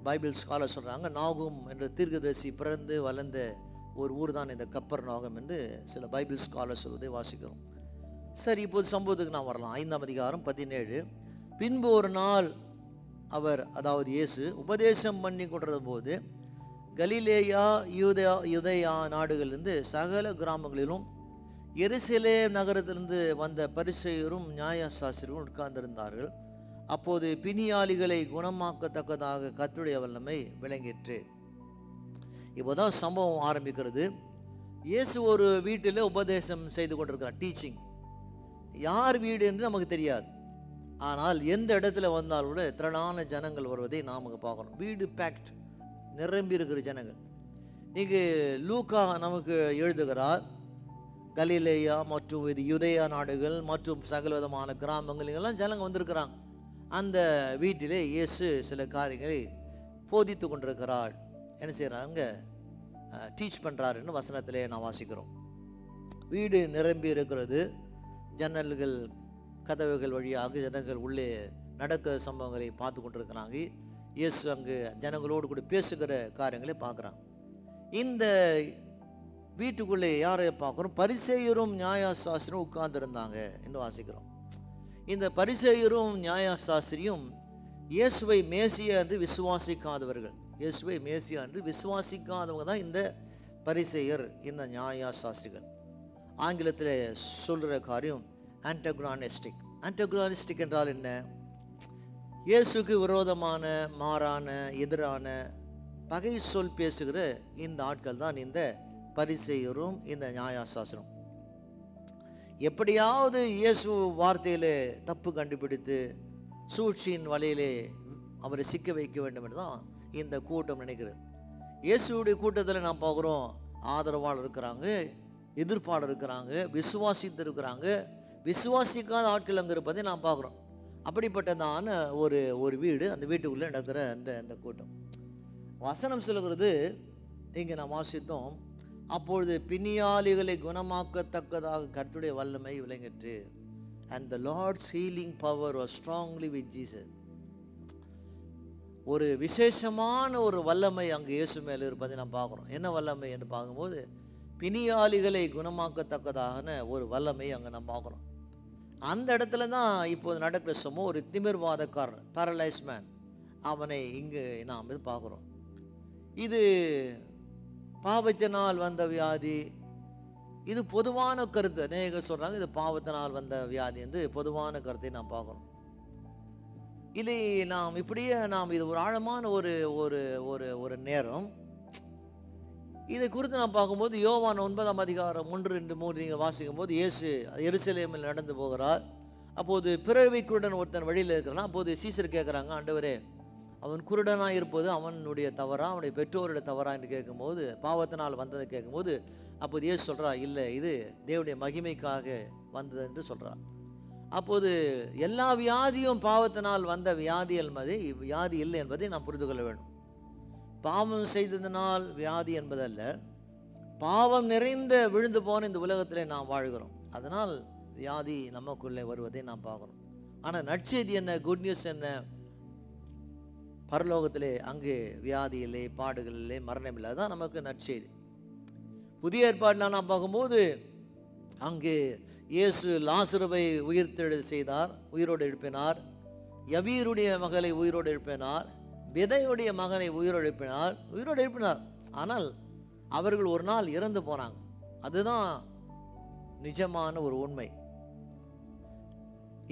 பைபிள் ஸ்காலர் சொல்கிறாங்க, நாகும் என்ற தீர்க்கதரிசி பிறந்து வளர்ந்த ஒரு ஊர் தான் இந்த கப்பர்நாகும் என்று சில பைபிள் ஸ்காலர் சொல்வதை வாசிக்கிறோம். சரி, இப்போது சம்பவத்துக்கு நாம் வரலாம். 5ஆம் அதிகாரம் 17. பின்பு ஒரு நாள் அவர், அதாவது இயேசு உபதேசம் பண்ணி கொண்டிருந்த போது கலிலேயா, யூதேயா நாடுகளிலிருந்து சகல கிராமங்களிலும் எருசலேம் நகரத்திலிருந்து வந்த பரிசேயரும் நியாயசாஸ்திரிகளும் உட்கார்ந்திருந்தார்கள். அப்போது பிணியாளிகளை குணமாக்கத்தக்கதாக கர்த்தருடைய வல்லமை விளங்கிற்று. இப்போதான் சம்பவம் ஆரம்பிக்கிறது. இயேசு ஒரு வீட்டில் உபதேசம் செய்து கொண்டிருக்கிறார், டீச்சிங். யார் வீடு என்று நமக்கு தெரியாது. ஆனால் எந்த இடத்துல வந்தாலும் கூட திரளான ஜனங்கள் வருவதை நாம் பார்க்குறோம். வீடு பேக்ட், நிரம்பி இருக்கிற ஜனங்கள். இங்கு லூக்கா நமக்கு எழுதுகிறார், கலிலேயா மற்றும் இது யூதேயா நாடுகள் மற்றும் சகல விதமான கிராமங்கள் எல்லாம் ஜனங்க வந்திருக்கிறாங்க. அந்த வீட்டிலே இயேசு சில காரியங்களை போதித்து கொண்டிருக்கிறார். என்ன செய்கிறாங்க, டீச் பண்ணுறாருன்னு வசனத்திலே நான் வாசிக்கிறோம். வீடு நிரம்பி இருக்கிறது. ஜன்னல்கள், கதவுகள் வழியாக ஜனங்கள் உள்ளே நடக்கிற சம்பவங்களை பார்த்து கொண்டிருக்கிறாங்க. இயேசு அங்கு ஜனங்களோடு கூட பேசுகிற காரியங்களை பார்க்குறாங்க. இந்த வீட்டுக்குள்ளே யாரை பார்க்குறோம், பரிசேயரும் நியாயசாஸ்திரியும் உட்கார்ந்துருந்தாங்க என்று வாசிக்கிறோம். இந்த பரிசேயரும் நியாயசாஸ்திரியும் இயேசுவை மேசியா என்று விசுவாசிக்காதவர்கள். இயேசுவை மேசியா என்று விசுவாசிக்காதவங்க தான் இந்த பரிசேயர், இந்த நியாயாசாஸ்திரிகள். ஆங்கிலத்தில் சொல்கிற காரியம் ஆன்டகோனிஸ்டிக். ஆன்டகோனிஸ்டிக் என்றால் என்ன? இயேசுக்கு விரோதமான, மாறான, எதிரான, பகை சொல் பேசுகிற இந்த ஆட்கள் தான் இந்த பரிசேயரும் இந்த நியாயாசாஸ்திரம். எப்படியாவது இயேசு வார்த்தையிலே தப்பு கண்டுபிடித்து சூழ்ச்சியின் வலையிலே அவரை சிக்க வைக்க வேண்டும் என்று தான் இந்த கூட்டம் நினைக்கிறது. இயேசுடைய கூட்டத்தில் நாம் பார்க்குறோம், ஆதரவாளர் இருக்கிறாங்க, எதிர்ப்பாளர் இருக்கிறாங்க, விசுவாசித்து இருக்கிறாங்க, விசுவாசிக்காத ஆட்கள் அங்கே இருப்பதை நாம் பார்க்குறோம். அப்படிப்பட்டதான ஒரு வீடு, அந்த வீட்டுக்குள்ளே நடக்கிற அந்த கூட்டம். வசனம் சொல்லுகிறது, இங்கே நாம் வாசித்தோம், அப்பொழுது பிணியாளிகளை குணமாக்கத்தக்கதாக கர்த்தருடைய வல்லமை விளங்கிற்று. And the Lord's healing power was strongly with Jesus. ஒரு விசேஷமான ஒரு வல்லமை அங்கே இயேசு மேலே இருப்பதை நாம் பார்க்குறோம். என்ன வல்லமை என்று பார்க்கும்போது, பிணியாளிகளை குணமாக்கத்தக்கதான ஒரு வல்லமை அங்கே நாம் பார்க்குறோம். அந்த இடத்துல தான் இப்போது நடக்கிற சமூகம், ஒரு திமிர்வாதக்காரன், பேரலைஸ் மேன், அவனை இங்கு நாம் பார்க்குறோம். இது பாவத்தினால் வந்த வியாதி. இது பொதுவான கருத்து. அநேகர் சொல்கிறாங்க இது பாவத்தினால் வந்த வியாதி என்று பொதுவான கருத்தை நாம் பார்க்குறோம். இதை நாம் இப்படியே இது ஒரு ஆழமான ஒரு ஒரு ஒரு ஒரு நேரம். இதை குறித்து நாம் பார்க்கும்போது யோவான் 9ஆம் அதிகாரம் 1-3 நீங்கள் வாசிக்கும் போது, இயேசு எருசலேமில் நடந்து போகிறார். அப்போது பிறவி குருடன் ஒருத்தன் வழியில் இருக்கிறான். அப்போது சீசர் கேட்குறாங்க, ஆண்டவரே, அவன் குருடனாக இருப்பது அவனுடைய தவறா, அவனுடைய பெற்றோருடைய தவறா என்று கேட்கும்போது, பாவத்தினால் வந்ததை கேட்கும்போது, அப்போது இயேசு சொல்கிறா, இல்லை, இது தேவனுடைய மகிமைக்காக வந்தது என்று சொல்கிறார். அப்போது எல்லா வியாதியும் பாவத்தினால் வந்த வியாதி இல்லை என்பதை நாம் புரிந்து கொள்ள வேண்டும். பாவம் செய்ததினால் வியாதி என்பதல்ல, பாவம் நிறைந்த விழுந்து போன இந்த உலகத்திலே நாம் வாழ்கிறோம். அதனால் வியாதி நமக்குள்ளே வருவதை நாம் பார்க்குறோம். ஆனால் நற்செய்தி என்ன? குட் நியூஸ் என்ன? பரலோகத்திலே அங்கே வியாதி இல்லை, பாடுகள் இல்லை, மரணம் இல்லை. அதுதான் நமக்கு நற்செய்தி. புதிய ஏற்பாட்டில் நாம் பார்க்கும்போது அங்கே இயேசு லாசருவை உயிர்த்தெழ செய்தார், உயிரோடு எழுப்பினார். யவீருடைய மகளை உயிரோடு எழுப்பினார். விதையுடைய மகனை உயிரோடு எழுப்பினார். ஆனால் அவர்கள் ஒரு நாள் இறந்து போனாங்க. அதுதான் நிஜமான ஒரு உண்மை.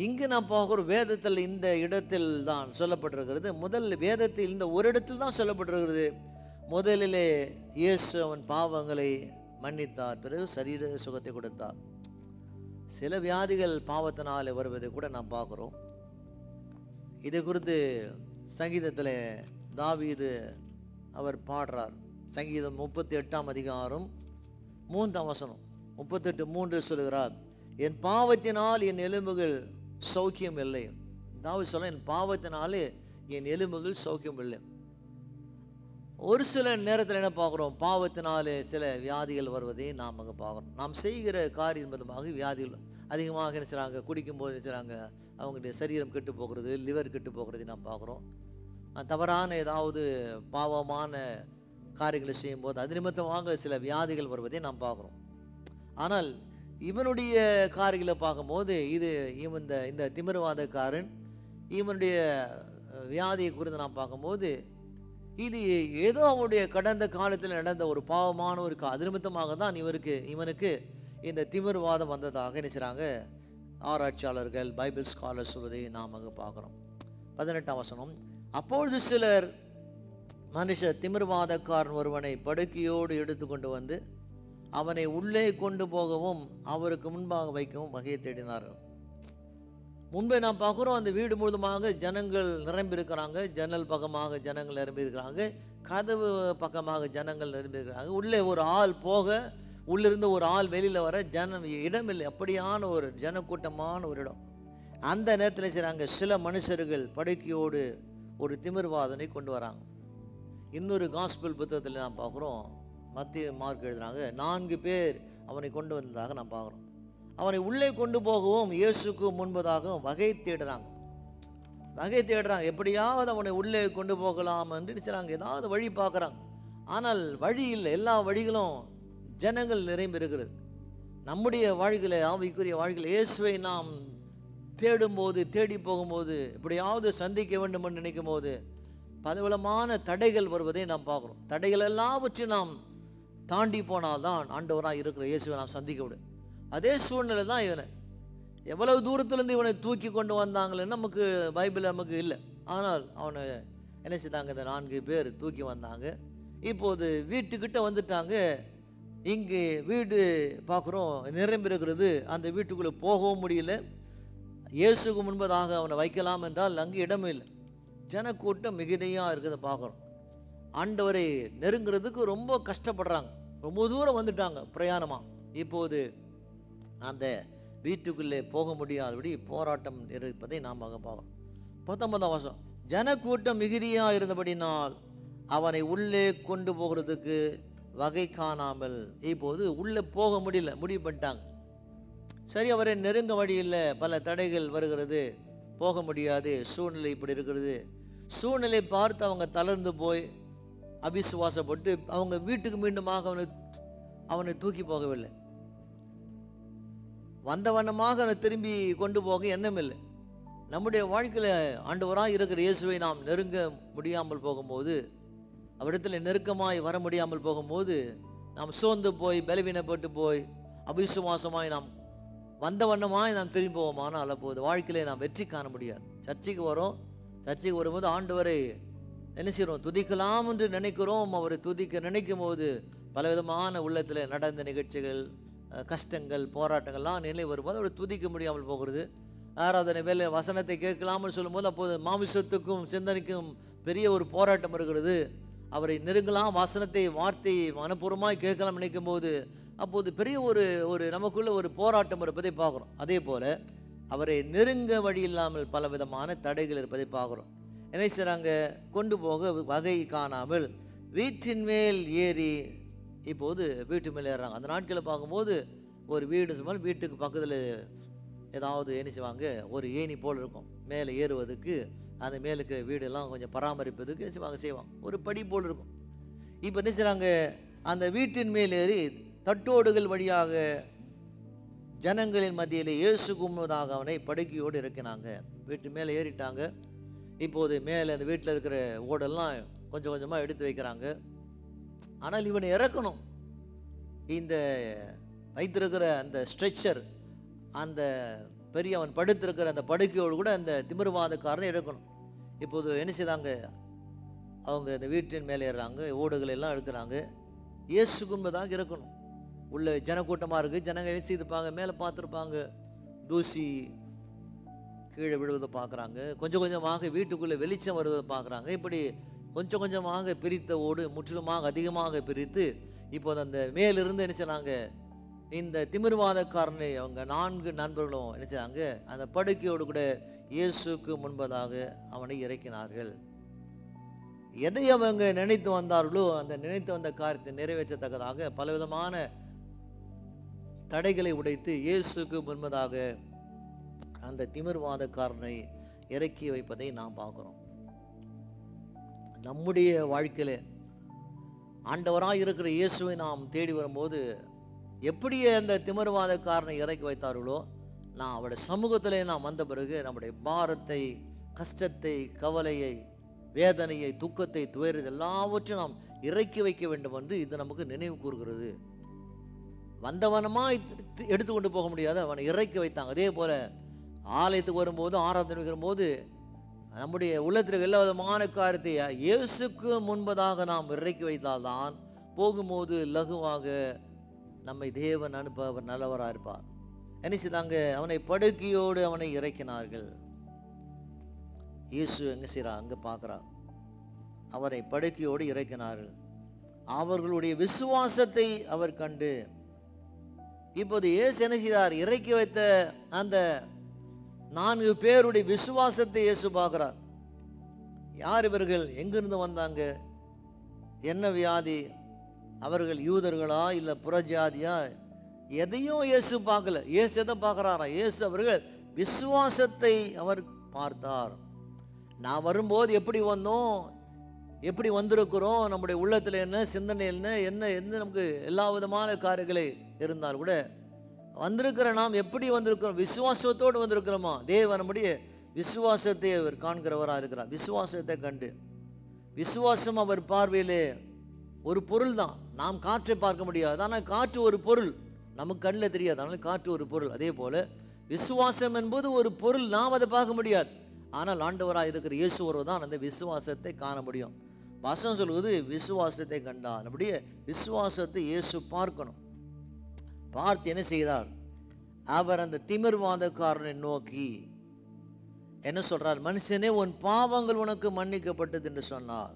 இங்கு நாம் பார்க்குற வேதத்தில் இந்த இடத்தில் தான் சொல்லப்பட்டிருக்கிறது. முதல் வேதத்தில் இந்த ஒரு இடத்தில் தான் சொல்லப்பட்டிருக்கிறது. முதலிலே இயேசு அவன் பாவங்களை மன்னித்தார், பிறகு சரீர சுகத்தை கொடுத்தார். சில வியாதிகள் பாவத்தினால் வருவதை கூட நாம் பார்க்குறோம். இதை குறித்து சங்கீதத்தில் தாவீது அவர் பாடுறார். சங்கீதம் 38ஆம் அதிகாரம் 3ஆம் வசனம் 38:3 சொல்லுகிறார், என் பாவத்தினால் என் எலும்புகள் சௌக்கியம் இல்லை. தாவீது சொல்ல, என் பாவத்தினாலே என் எலும்புகள் சௌக்கியம் இல்லை. ஒரு சில நேரத்தில் என்ன பார்க்குறோம், பாவத்தினாலே சில வியாதிகள் வருவதை நாம் அங்கே பார்க்குறோம். நாம் செய்கிற காரியம் என்பதுமாக வியாதிகள் அதிகமாக என்ன செய்கிறாங்க, குடிக்கும்போது என்ன செய்கிறாங்க, அவங்களுடைய சரீரம் கெட்டு போகிறது, லிவர் கெட்டு போகிறதை நாம் பார்க்குறோம். தவறான ஏதாவது பாவமான காரியங்களை செய்யும்போது அது நிமித்தமாக சில வியாதிகள் வருவதை நாம் பார்க்குறோம். ஆனால் இவனுடைய காரியங்களை பார்க்கும்போது இது இந்த திமிர்வாதக்காரன் இவனுடைய வியாதியை குறித்து நாம் பார்க்கும்போது இது ஏதோ அவனுடைய கடந்த காலத்தில் நடந்த ஒரு பாவமான ஒரு அது நிமித்தமாக தான் இவனுக்கு இந்த திமிர்வாதம் வந்ததாக நினைச்சாங்க ஆராய்ச்சியாளர்கள், பைபிள் ஸ்காலர் சொல்வதை நாம் அங்கே பார்க்குறோம். 18ஆம் வசனம், அப்பொழுது சிலர் திமிர்வாதக்காரன் ஒருவனை படுக்கையோடு எடுத்து கொண்டு வந்து அவனை உள்ளே கொண்டு போகவும் அவருக்கு முன்பாக வைக்கவும் வகையை தேடினார்கள். முன்பே நாம் பார்க்குறோம், அந்த வீடு முழுதுமாக ஜனங்கள் நிரம்பி இருக்கிறாங்க. ஜன்னல் பக்கமாக ஜனங்கள் நிரம்பி இருக்கிறாங்க, கதவு பக்கமாக ஜனங்கள் நிரம்பி இருக்கிறாங்க. உள்ளே ஒரு ஆள் போக, உள்ளிருந்து ஒரு ஆள் வெளியில் வர இடமில்லை. அப்படியான ஒரு ஜனக்கூட்டமான ஒரு இடம். அந்த நேரத்தில் செய்கிறாங்க, சில மனுஷர்கள் படுக்கையோடு ஒரு திமிர்வாதனை கொண்டு வராங்க. இன்னொரு காஸ்பிள் புத்தகத்தில் நாம் பார்க்குறோம், மத்திய மார்க் எழுதுறாங்க, 4 பேர் அவனை கொண்டு வந்ததாக நாம் பார்க்குறோம். அவனை உள்ளே கொண்டு போகவும் இயேசுக்கு முன்பதாகவும் வகை தேடுறாங்க. எப்படியாவது அவனை உள்ளே கொண்டு போகலாம் என்று நினைச்சாங்க, ஏதாவது வழி பார்க்குறாங்க. ஆனால் வழி இல்லை. எல்லா வழிகளும் ஜனங்கள் நிரம்பி இருக்கிறது. நம்முடைய வாழ்க்கையில, ஆவிக்குரிய வாழ்க்கையில் இயேசுவை நாம் தேடி போகும்போது, எப்படியாவது சந்திக்க வேண்டும் என்று நினைக்கும் போது பலவிதமான தடைகள் வருவதை நாம் பார்க்குறோம். தடைகள் எல்லாவற்றையும் நாம் தாண்டி போனால்தான் ஆண்டவராக இருக்கிற இயேசுவை நாம் சந்திக்க விடும். அதே சூழ்நிலை தான் இவனை எவ்வளவு தூரத்துலேருந்து இவனை தூக்கி கொண்டு வந்தாங்களேன்னு நமக்கு பைபிள் நமக்கு இல்லை. ஆனால் அவனை என்ன செய்தாங்க, இந்த 4 பேர் தூக்கி வந்தாங்க. இப்போது வீட்டுக்கிட்ட வந்துட்டாங்க. இங்கே வீடு பார்க்குறோம் நிரம்பியிருக்கிறது. அந்த வீட்டுக்குள்ளே போகவும் முடியல. இயேசுக்கு முன்பதாக அவனை வைக்கலாம் என்றால் அங்கே இடமே இல்லை. ஜனக்கூட்டம் மிகுதியாக இருக்கிறத பார்க்குறோம். ஆண்டவரை நெருங்கிறதுக்கு ரொம்ப கஷ்டப்படுறாங்க. ரொம்ப தூரம் வந்துட்டாங்க பிரயாணமாக. இப்போது அந்த வீட்டுக்குள்ளே போக முடியாதபடி போராட்டம் இருப்பதை நாம் பார்க்குறோம். 19ஆம் வசனம், ஜனக்கூட்டம் மிகுதியாக இருந்தபடினால் அவனை உள்ளே கொண்டு போகிறதுக்கு வகை காணாமல். இப்போது உள்ளே போக முடியல, முடிவு பண்ணிட்டாங்க. சரி, அவரை நெருங்க வழியில் பல தடைகள் வருகிறது, போக முடியாது, சூழ்நிலை இப்படி இருக்கிறது. சூழ்நிலை பார்த்து அவங்க தளர்ந்து போய் அபிசுவாசப்பட்டு அவங்க வீட்டுக்கு மீண்டுமாக அவனை தூக்கி போகவில்லை. வந்த வண்ணமாக அவனை திரும்பி கொண்டு போக எண்ணம் இல்லை. நம்முடைய வாழ்க்கையில் ஆண்டவராக இருக்கிற இயேசுவை நாம் நெருங்க முடியாமல் போகும்போது, அவரிடத்தில் நெருக்கமாய் வர முடியாமல் போகும்போது, நாம் சோர்ந்து போய் பலவீனப்பட்டு போய் அபிசுவாசமாய் நாம் வந்த வண்ணமாய் நாம் திரும்பி போவோமானால் அப்போது வாழ்க்கையிலே நாம் வெற்றி காண முடியாது. சர்ச்சைக்கு வரோம், சர்ச்சைக்கு வரும்போது ஆண்டவரை என்ன செய்கிறோம், துதிக்கலாம் என்று நினைக்கிறோம். அவரை துதிக்க நினைக்கும் போது பலவிதமான உள்ளத்தில் நடந்த நிகழ்ச்சிகள், கஷ்டங்கள், போராட்டங்கள்லாம் நிலை வரும்போது அவரை துதிக்க முடியாமல் போகிறது. ஆராதனை வேலை வசனத்தை கேட்கலாம்னு சொல்லும்போது அப்போது மாமிசத்துக்கும் சிந்தனைக்கும் பெரிய ஒரு போராட்டம் இருக்கிறது. அவரை நெருங்கலாம், வசனத்தை வார்த்தையை மனப்பூர்வமாய் கேட்கலாம் நினைக்கும் போது அப்போது பெரிய ஒரு நமக்குள்ள ஒரு போராட்டம் இருப்பதை பார்க்குறோம். அதே போல் அவரை நெருங்க வழி இல்லாமல் பல விதமான தடைகள் இருப்பதை பார்க்குறோம். என்ன செய்கிறாங்க, கொண்டு போக வகை காணாமல் வீட்டின் மேல் ஏறி இப்போது வீட்டு மேலே ஏறுறாங்க. அந்த நாட்களில் பார்க்கும்போது ஒரு வீடு சொன்னால் வீட்டுக்கு பக்கத்தில் ஏதாவது என்ன செய்வாங்க, ஒரு ஏணி போல் இருக்கும். மேலே ஏறுவதுக்கு அந்த மேலுக்கு வீடெல்லாம் கொஞ்சம் பராமரிப்பதுக்கு என்ன செய்வாங்க, ஒரு படி போல் இருக்கும். இப்போ என்ன செய்கிறாங்க, அந்த வீட்டின் மேல் ஏறி தட்டோடுகள் வழியாக ஜனங்களின் மத்தியில் இயேசு கும்பிடுவதாக அவனை படுக்கையோடு இறக்கினாங்க. வீட்டு மேலே ஏறிட்டாங்க. இப்போது மேலே அந்த வீட்டில் இருக்கிற ஓடெல்லாம் கொஞ்சம் கொஞ்சமாக எடுத்து வைக்கிறாங்க. ஆனால் இவனை இறக்கணும். இந்த வைத்திருக்கிற அந்த ஸ்ட்ரெச்சர், அந்த பெரிய அவன் படுத்திருக்கிற அந்த படுக்கையோடு கூட அந்த திமிர்வாதக்காரனை இறக்கணும். இப்போது என்ன செய்தாங்க, அவங்க இந்த வீட்டின் மேலே ஏறுறாங்க, ஓடுகள் எல்லாம் எடுக்கிறாங்க. இயேசு கும்பிடுவதாக இறக்கணும். உள்ள ஜனக்கூட்டமாக இருக்குது. ஜனங்கள் என்ன செய்திருப்பாங்க, மேலே பார்த்துருப்பாங்க, தூசி கீழே விழுவதை பார்க்குறாங்க. கொஞ்சம் கொஞ்சமாக வீட்டுக்குள்ளே வெளிச்சம் வருவதை பார்க்குறாங்க. இப்படி கொஞ்சம் கொஞ்சமாக பிரித்த ஓடு முற்றிலுமாக அதிகமாக பிரித்து இப்போது அந்த மேலிருந்து என்ன செய்றாங்க, இந்த திமிர்வாதக்காரனை அவங்க 4 நண்பர்களும் என்ன செய்றாங்க, அந்த படுக்கையோடு கூட இயேசுக்கு முன்பதாக அவனை இறக்கினார்கள். எதை அவங்க நினைத்து வந்தார்களோ அந்த நினைத்து வந்த காரியத்தை நிறைவேற்றத்தக்கதாக பலவிதமான தடைகளை உடைத்து இயேசுக்கு முன்பதாக அந்த திமிர்வாதக்காரனை இறக்கி வைப்பதை நாம் பார்க்குறோம். நம்முடைய வாழ்க்கையில் ஆண்டவராக இருக்கிற இயேசுவை நாம் தேடி வரும்போது எப்படி அந்த திமிர்வாதக்காரனை இறக்கி வைத்தார்களோ, நான் அவருடைய சமூகத்திலே நாம் வந்த பிறகு நம்முடைய பாரத்தை, கஷ்டத்தை, கவலையை, வேதனையை, துக்கத்தை, துயரத்தை எல்லாவற்றையும் நாம் இறக்கி வைக்க வேண்டும் என்று இது நமக்கு நினைவு கூறுகிறது. வந்தவனமாக எடுத்துக்கொண்டு போக முடியாது, அவனை இறக்கி வைத்தாங்க. அதே போல் ஆலயத்துக்கு வரும்போது, ஆராதனை வைக்கும்போது நம்முடைய உள்ளத்தில் எல்லா விதமான காரியத்தை இயேசுக்கு முன்பதாக நாம் இறக்கி வைத்தால்தான் போகும்போது லகுவாக நம்மை தேவன் அனுப்ப அவர் நல்லவராக இருப்பார். என்ன செய்தாங்க, அவனை படுக்கையோடு அவனை இறக்கினார்கள். இயேசு எங்கே செய்கிறா, அங்கே பார்க்குறா, அவரை படுக்கையோடு இறக்கினார்கள். அவர்களுடைய விசுவாசத்தை அவர் கண்டு இப்போது இயேசு என்ன செய்தார், இறக்கி வைத்த அந்த 4 பேருடைய விசுவாசத்தை இயேசு பார்க்குறார். யார் இவர்கள், எங்கிருந்து வந்தாங்க, என்ன வியாதி, அவர்கள் யூதர்களா இல்லை புறஜாதியா, எதையும் இயேசு பார்க்கல. இயேசு எதை பார்க்குறாரா, இயேசு அவர்கள் விசுவாசத்தை அவர் பார்த்தார். நான் வரும்போது எப்படி வந்தோம், எப்படி வந்திருக்கிறோம், நம்முடைய உள்ளத்தில் என்ன சிந்தனை என்ன நமக்கு எல்லா விதமான காரியங்களை இருந்தால் கூட வந்திருக்கிற நாம் எப்படி வந்திருக்கிறோம், விசுவாசத்தோடு வந்திருக்கிறோமா. தேவன் நம்முடைய விசுவாசத்தை அவர் காண்கிறவராக இருக்கிறார். விசுவாசத்தை கண்டு, விசுவாசம் அவர் பார்வையிலே ஒரு பொருள் தான். நாம் காற்றை பார்க்க முடியாது, ஆனால் காற்று ஒரு பொருள், நமக்கு கண்ணில் தெரியாது, ஆனால் காற்று ஒரு பொருள். அதே போல் விசுவாசம் என்பது ஒரு பொருள், நாம் அதை பார்க்க முடியாது, ஆனால் ஆண்டவராக இருக்கிற இயேசு ஒருவர் தான் அந்த விசுவாசத்தை காண முடியும். வசனம் சொல்வது விசுவாசத்தை கண்டான். அப்படியே விசுவாசத்தை இயேசு பார்க்கணும். பார்த்து என்ன செய்தார்? அவர் அந்த திமிர்வாதக்காரனை நோக்கி என்ன சொல்றார்? மனுஷனே, உன் பாவங்கள் உனக்கு மன்னிக்கப்பட்டது என்று சொன்னார்.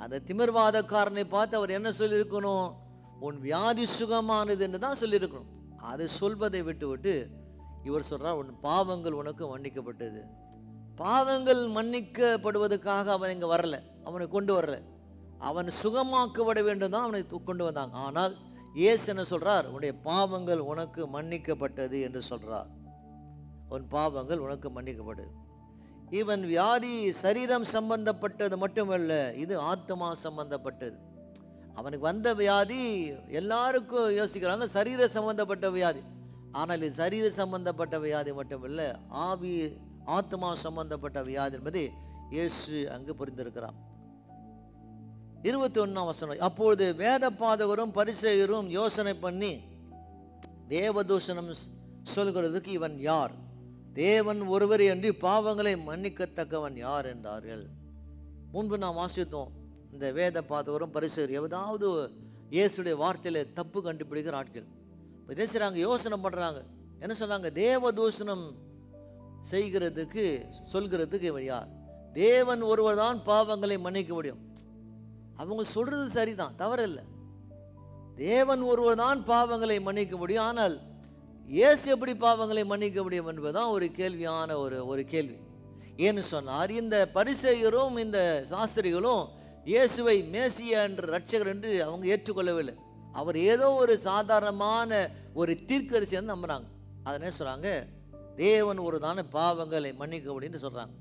அந்த திமிர்வாதக்காரனை பார்த்து அவர் என்ன சொல்லியிருக்கணும்? உன் வியாதி சுகமானது என்று தான் சொல்லியிருக்கணும். அதை சொல்வதை விட்டு இவர் சொல்றார், உன் பாவங்கள் உனக்கு மன்னிக்கப்பட்டது. பாவங்கள் மன்னிக்கப்படுவதற்காக அவன் இங்கே வரல, அவனை கொண்டு வரல, அவன் சுகமாக்கப்பட வேண்டும் தான் அவனை கொண்டு வந்தாங்க. ஆனால் இயேசு என்ன சொல்றார்? உன்னுடைய பாவங்கள் உனக்கு மன்னிக்கப்பட்டது என்று சொல்றார். உன் பாவங்கள் உனக்கு மன்னிக்கப்பட்டது. இவன் வியாதி சரீரம் சம்பந்தப்பட்டது மட்டுமல்ல, இது ஆத்மா சம்பந்தப்பட்டது. அவனுக்கு வந்த வியாதி எல்லாருக்கும் யோசிக்கிறாங்க சரீர சம்பந்தப்பட்ட வியாதி, ஆனால் இது சரீர சம்பந்தப்பட்ட வியாதி மட்டுமல்ல, ஆத்மா சம்பந்தப்பட்ட வியாதி என்பதை இயேசு அங்கு புரிந்திருக்கிறார். 21ஆம் வசனம். அப்பொழுது வேத பாதகரும் பரிசேயரும் யோசனை பண்ணி தேவதூஷணம் சொல்கிறதுக்கு இவன் யார்? தேவன் ஒருவரே அன்றி பாவங்களை மன்னிக்கத்தக்கவன் யார் என்றார்கள். முன்பு நாம் வாசித்தோம், இந்த வேத பாதகரும் பரிசேயர் ஏதாவது இயேசுடைய வார்த்தையில் தப்பு கண்டுபிடிக்கிற ஆட்கள் என்ன செய்கிறாங்க? யோசனை பண்ணுறாங்க. என்ன சொன்னாங்க? தேவதூஷணம் சொல்கிறதுக்கு இவன் யார்? தேவன் ஒருவர் தான் பாவங்களை மன்னிக்க முடியும். அவங்க சொல்றது சரிதான், தவறில்லை. தேவன் ஒருவர் தான் பாவங்களை மன்னிக்க முடியும். ஆனால் இயேசு எப்படி பாவங்களை மன்னிக்க முடியும் என்பதுதான் ஒரு கேள்வியான ஒரு கேள்வி. ஏன்னு சொன்னார், இந்த பரிசேயரும் இந்த சாஸ்திரிகளும் இயேசுவை மேசியா என்ற ரட்சகர் என்று அவங்க ஏற்றுக்கொள்ளவில்லை. அவர் ஏதோ ஒரு சாதாரணமான ஒரு தீர்க்கதரிசி நம்புறாங்க. அதை என்ன சொல்றாங்க? தேவன் ஒரு தானே பாவங்களை மன்னிக்க முடியும்னு சொல்றாங்க.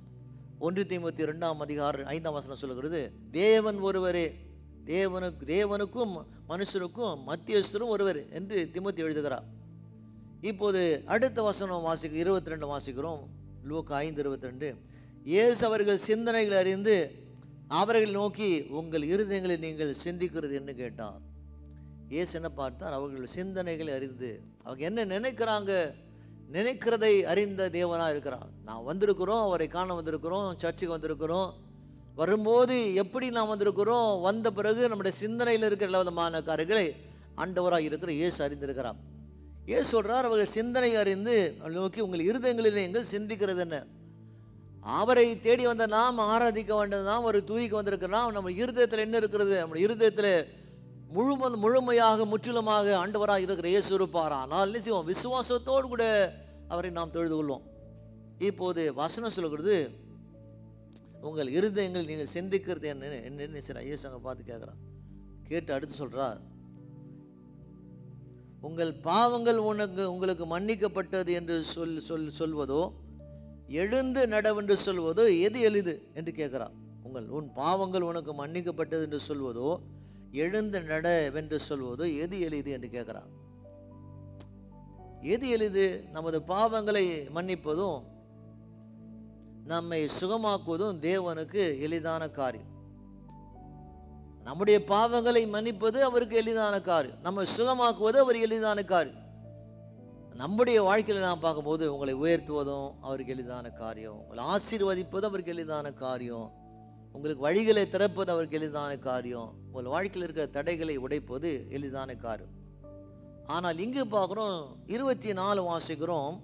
1 தீமோத்தேயு 2ஆம் அதிகாரம் 5ஆம் வசனம் சொல்லுகிறது, தேவன் ஒருவரே, தேவனுக்கும் மனுஷருக்கும் மத்தியஸ்தரும் ஒருவர் என்று தீமோத்தேயு எழுதுகிறார். இப்போது அடுத்த வசனம் 22 வாசிக்கிறோம். லூக்கா 5:22. இயேசு அவர்கள் சிந்தனைகளை அறிந்து அவர்கள் நோக்கி, உங்கள் இருதயங்களை நீங்கள் சிந்திக்கிறது என்று கேட்டார். இயேசு என்ன பார்த்தார்? அவர்கள் சிந்தனைகளை அறிந்து, அவங்க என்ன நினைக்கிறாங்க, நினைக்கிறதை அறிந்த தேவனாக இருக்கிறார். நான் வந்திருக்கிறோம், அவரை காண வந்திருக்கிறோம், சர்ச்சுக்கு வந்திருக்கிறோம். வரும்போது எப்படி நாம் வந்திருக்கிறோம், வந்த பிறகு நம்முடைய சிந்தனையில் இருக்கிற எல்லா விதமான காரியங்களை ஆண்டவராக இருக்கிற இயேசு அறிந்திருக்கிறார். இயேசு சொல்றார், அவர்கள் சிந்தனை அறிந்து நோக்கி, உங்கள் இருதயங்களில் நீங்கள் சிந்திக்கிறது என்ன? அவரை தேடி வந்த நாம் ஆராதிக்க வேண்டியது, நாம் ஒரு தூய்க்கு வந்திருக்கிறோம். நம்ம இருதயத்தில் என்ன இருக்கிறது? நம்முடைய இருதயத்தில் முழுமையாக முற்றிலுமாக ஆண்டவராக இருக்கிற இயேசு இருப்பார். ஆனால் நிச்சயம் விசுவாசத்தோடு கூட அவரை நாம் தொழுது கொள்வோம். இப்போது வசனம் சொல்கிறது, உங்கள் இருதயங்கள் நீங்கள் சிந்திக்கிறது என்ன இயேசு அங்கே பார்த்து கேட்குறான். கேட்டு அடுத்து சொல்றார், உங்கள் பாவங்கள் உங்களுக்கு மன்னிக்கப்பட்டது என்று சொல்வதோ எழுந்து நடவென்று சொல்வதோ எது எளிது என்று கேட்கிறார். உன் பாவங்கள் உனக்கு மன்னிக்கப்பட்டது என்று சொல்வதோ எழுந்து நடவென்று சொல்வதோ எது எளிது என்று கேட்கிறார். எது எளிது? நமது பாவங்களை மன்னிப்பதும் நம்மை சுகமாக்குவதும் தேவனுக்கு எளிதான காரியம். நம்முடைய பாவங்களை மன்னிப்பது அவருக்கு எளிதான காரியம், நம்ம சுகமாக்குவது அவர் எளிதான காரியம். நம்முடைய வாழ்க்கையில் நாம் பார்க்கும்போது உங்களை உயர்த்துவதும் அவருக்கு எளிதான காரியம், உங்களை ஆசீர்வதிப்பதும் அவருக்கு எளிதான காரியம், உங்களுக்கு வழிகளை திறப்பது அவருக்கு எளிதான காரியம், உங்கள் வாழ்க்கையில் இருக்கிற தடைகளை உடைப்பது எளிதான காரியம். ஆனால் இங்கு பார்க்குறோம் 24 வாசிக்கிறோம்,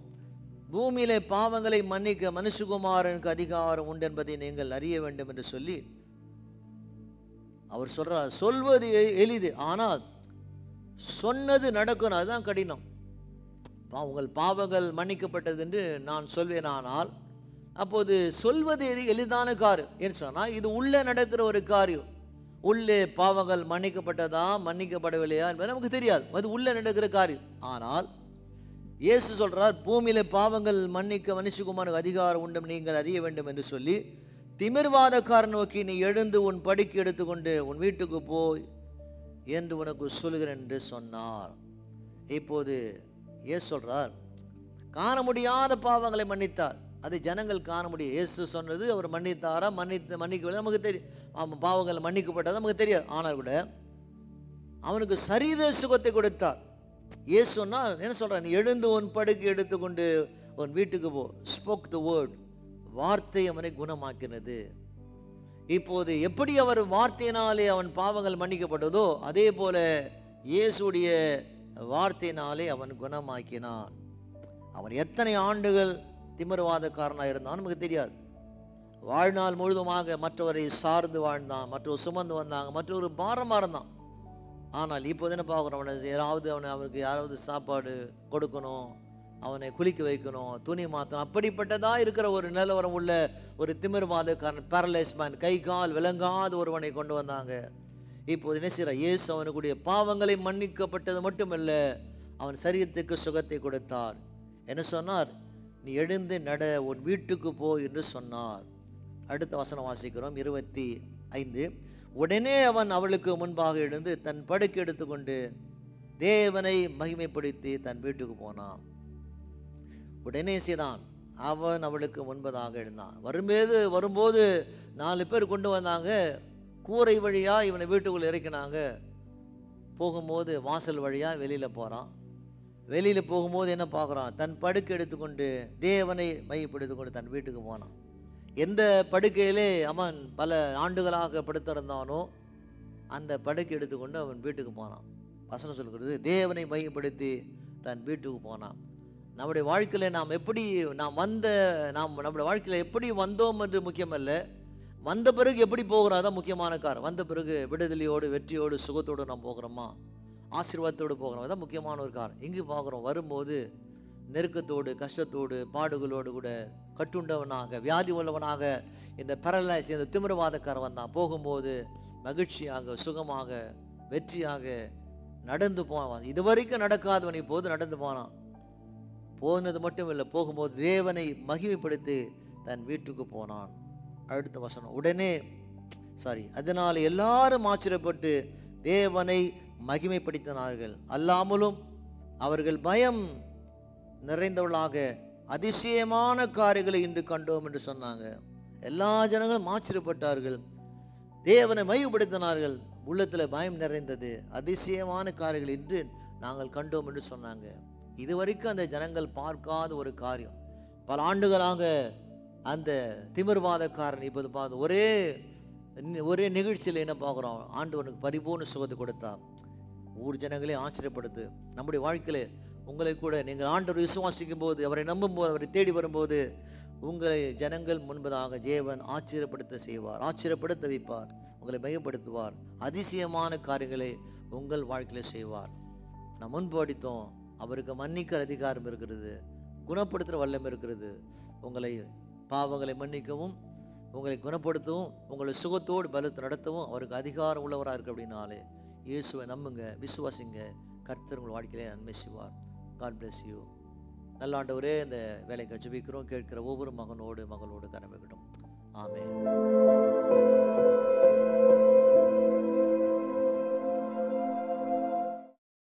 பூமியிலே பாவங்களை மன்னிக்க மனுஷகுமாரனுக்கு அதிகாரம் உண்டு என்பதை நீங்கள் அறிய வேண்டும் என்று சொல்லி அவர் சொல்றார். சொல்வது எளிது, ஆனால் சொன்னது நடக்கணும், அதுதான் கடினம். உங்கள் பாவங்கள் மன்னிக்கப்பட்டது என்று நான் சொல்வேனானால் அப்போது சொல்வது எளிதான காரியம். ஏன்னு சொன்னால் இது உள்ளே நடக்கிற ஒரு காரியம். உள்ளே பாவங்கள் மன்னிக்கப்பட்டதா மன்னிக்கப்படவில்லையா என்பது நமக்கு தெரியாது, அது உள்ளே நடக்கிற காரியம். ஆனால் இயேசு சொல்றார், பூமியில பாவங்கள் மன்னிக்க மனுஷகுமாரனுக்கு அதிகாரம் உண்டு நீங்கள் அறிய வேண்டும் என்று சொல்லி திமிர்வாதக்காரன் நோக்கி, நீ எழுந்து உன் படிக்கு எடுத்துக்கொண்டு உன் வீட்டுக்கு போய் என்று உனக்கு சொல்கிறேன் என்று சொன்னார். இப்போது இயேசு சொல்றார், காண முடியாத பாவங்களை மன்னித்தார். அதை ஜனங்கள் காண முடியும். இயேசு சொன்னது அவர் மன்னித்தாரா, மன்னிக்கவில்லை நமக்கு தெரியும். அவன் பாவங்கள் மன்னிக்கப்பட்டது நமக்கு தெரியாது. ஆனால் கூட அவனுக்கு சரீர சுகத்தை கொடுத்தார். இயேசு சொன்னார், என்ன சொல்கிறார், நீ எழுந்து உன் படுக்கை எடுத்துக்கொண்டு உன் வீட்டுக்கு போ. ஸ்போக் த வேர்ட், வார்த்தை அவனை குணமாக்கினது. இப்போது எப்படி அவர் வார்த்தையினாலே அவன் பாவங்கள் மன்னிக்கப்பட்டதோ அதே போல இயேசுடைய வார்த்தையினாலே அவன் குணமாக்கினான். அவன் எத்தனை ஆண்டுகள் திமிர்வாதக்காரனாக இருந்தான் நமக்கு தெரியாது. வாழ்நாள் முழுதுமாக மற்றவரை சார்ந்து வாழ்ந்தான், மற்றவர் சுமந்து வந்தாங்க, மற்றொரு பாரமாக இருந்தான். ஆனால் இப்போது என்ன பார்க்குறோம், அவனுக்கு யாராவது சாப்பாடு கொடுக்கணும், அவனை குளிக்க வைக்கணும், துணி மாற்றணும், அப்படிப்பட்டதாக இருக்கிற ஒரு நிலவரம் உள்ள ஒரு திமிர்வாதக்காரன், பேரலைஸ் மேன், கை கால் விளங்காத ஒருவனை கொண்டு வந்தாங்க. இப்போது என்ன செய்கிற, இயேசு அவனுக்குடைய பாவங்களை மன்னிக்கப்பட்டது மட்டுமல்ல, அவன் சரீரத்துக்கு சுகத்தை கொடுத்தார். என்ன சொன்னார், நீ எழுந்து நட, உன் வீட்டுக்கு போ என்று சொன்னார். அடுத்த வசனம் வாசிக்கிறோம் 25. உடனே அவன் அவளுக்கு முன்பாக எழுந்து தன் படுக்கை எடுத்துக்கொண்டு தேவனை மகிமைப்படுத்தி தன் வீட்டுக்கு போனான். உடனே செய்தான், அவன் அவளுக்கு முன்பதாக எழுந்தான். வரும்போது 4 பேர் கொண்டு வந்தாங்க. கூரை வழியாக இவனை வீட்டுக்குள்ளே இறக்கினாங்க. போகும்போது வாசல் வழியாக வெளியில் போகிறான். வெளியில் போகும்போது என்ன பார்க்குறான், தன் படுக்கை எடுத்துக்கொண்டு தேவனை மையப்படுத்தி கொண்டு தன் வீட்டுக்கு போனான். எந்த படுக்கையிலே அவன் பல ஆண்டுகளாக படுத்திருந்தானோ அந்த படுக்கை எடுத்துக்கொண்டு அவன் வீட்டுக்கு போனான். வசனம் சொல்கிறது, தேவனை மையப்படுத்தி தன் வீட்டுக்கு போனான். நம்முடைய வாழ்க்கையில் நம்முடைய வாழ்க்கையில் எப்படி வந்தோம் என்று முக்கியமல்ல, வந்த பிறகு எப்படி போகிறோம் அதான் முக்கியமான காரணம். வந்த பிறகு விடுதலையோடு, வெற்றியோடு, சுகத்தோடு நாம் போகிறோமா, ஆசீர்வாதத்தோடு போகிறோம், அதான் முக்கியமான ஒரு காரணம். இங்கு பார்க்குறோம், வரும்போது நெருக்கத்தோடு, கஷ்டத்தோடு, பாடுகளோடு கூட கட்டுண்டவனாக, வியாதி உள்ளவனாக இந்த பேரலைஸ், இந்த திமிர்வாதக்காரன் வந்தான். போகும்போது மகிழ்ச்சியாக, சுகமாக, வெற்றியாக நடந்து போனான். இதுவரைக்கும் நடக்காதவன் இப்போது நடந்து போனான். போனது மட்டும் இல்லை, போகும்போது தேவனை மகிமைப்படுத்தி தன் வீட்டுக்கு போனான். அடுத்த வசனம், அதனால் எல்லாரும் ஆச்சரியப்பட்டு தேவனை மகிமைப்படுத்தினார்கள். அல்லாமலும் அவர்கள் பயம் நிறைந்தவர்களாக அதிசயமான காரியங்களை இன்று கண்டோம் என்று சொன்னாங்க. எல்லா ஜனங்களும் ஆச்சரியப்பட்டார்கள், தேவனை மகிமைப்படுத்தினார்கள், உள்ளத்தில் பயம் நிறைந்தது, அதிசயமான காரியங்கள் இன்று நாங்கள் கண்டோம் என்று சொன்னாங்க. இதுவரைக்கும் அந்த ஜனங்கள் பார்க்காத ஒரு காரியம். பல ஆண்டுகளாக அந்த திமிர்வாதக்காரன் இப்போது பார்த்து ஒரே நிகழ்ச்சியில் என்ன பார்க்குறோம், ஆண்டவனுக்கு பரிபூர்ண சுகத்தை கொடுத்தார். ஊர் ஜனங்களே ஆச்சரியப்படுத்து. நம்முடைய வாழ்க்கையில் உங்களை கூட நீங்கள் ஆண்டவர் விசுவாசிக்கும் போது, அவரை நம்பும்போது, அவரை தேடி வரும்போது உங்களை ஜனங்கள் முன்பதாக தேவன் ஆச்சரியப்படுத்த செய்வார், ஆச்சரியப்படுத்த வைப்பார், உங்களை மையப்படுத்துவார், அதிசயமான காரியங்களை உங்கள் வாழ்க்கையில் செய்வார். நாம் முன்பு படித்தோம், அவருக்கு மன்னிக்கிற அதிகாரம் இருக்கிறது, குணப்படுத்துகிற வல்லம் இருக்கிறது. உங்களை பாவங்களை மன்னிக்கவும், உங்களை குணப்படுத்தவும், உங்களை சுகத்தோடு பலத்தை நடத்தவும் அவருக்கு அதிகாரம் உள்ளவராக இருக்கு. அப்படின்னாலே இயேசுவை நம்புங்க, விசுவாசிங்க, கர்த்தர் உங்கள் வாழ்க்கையிலே நன்மை செய்வார். God bless you. நல்ல ஆண்டவரே, இந்த வேலைக்கு ஜெபிக்கிறோம். கேட்கிற ஒவ்வொரு மகனோடு மகளோடு கரம் வைக்கட்டும். ஆமென்.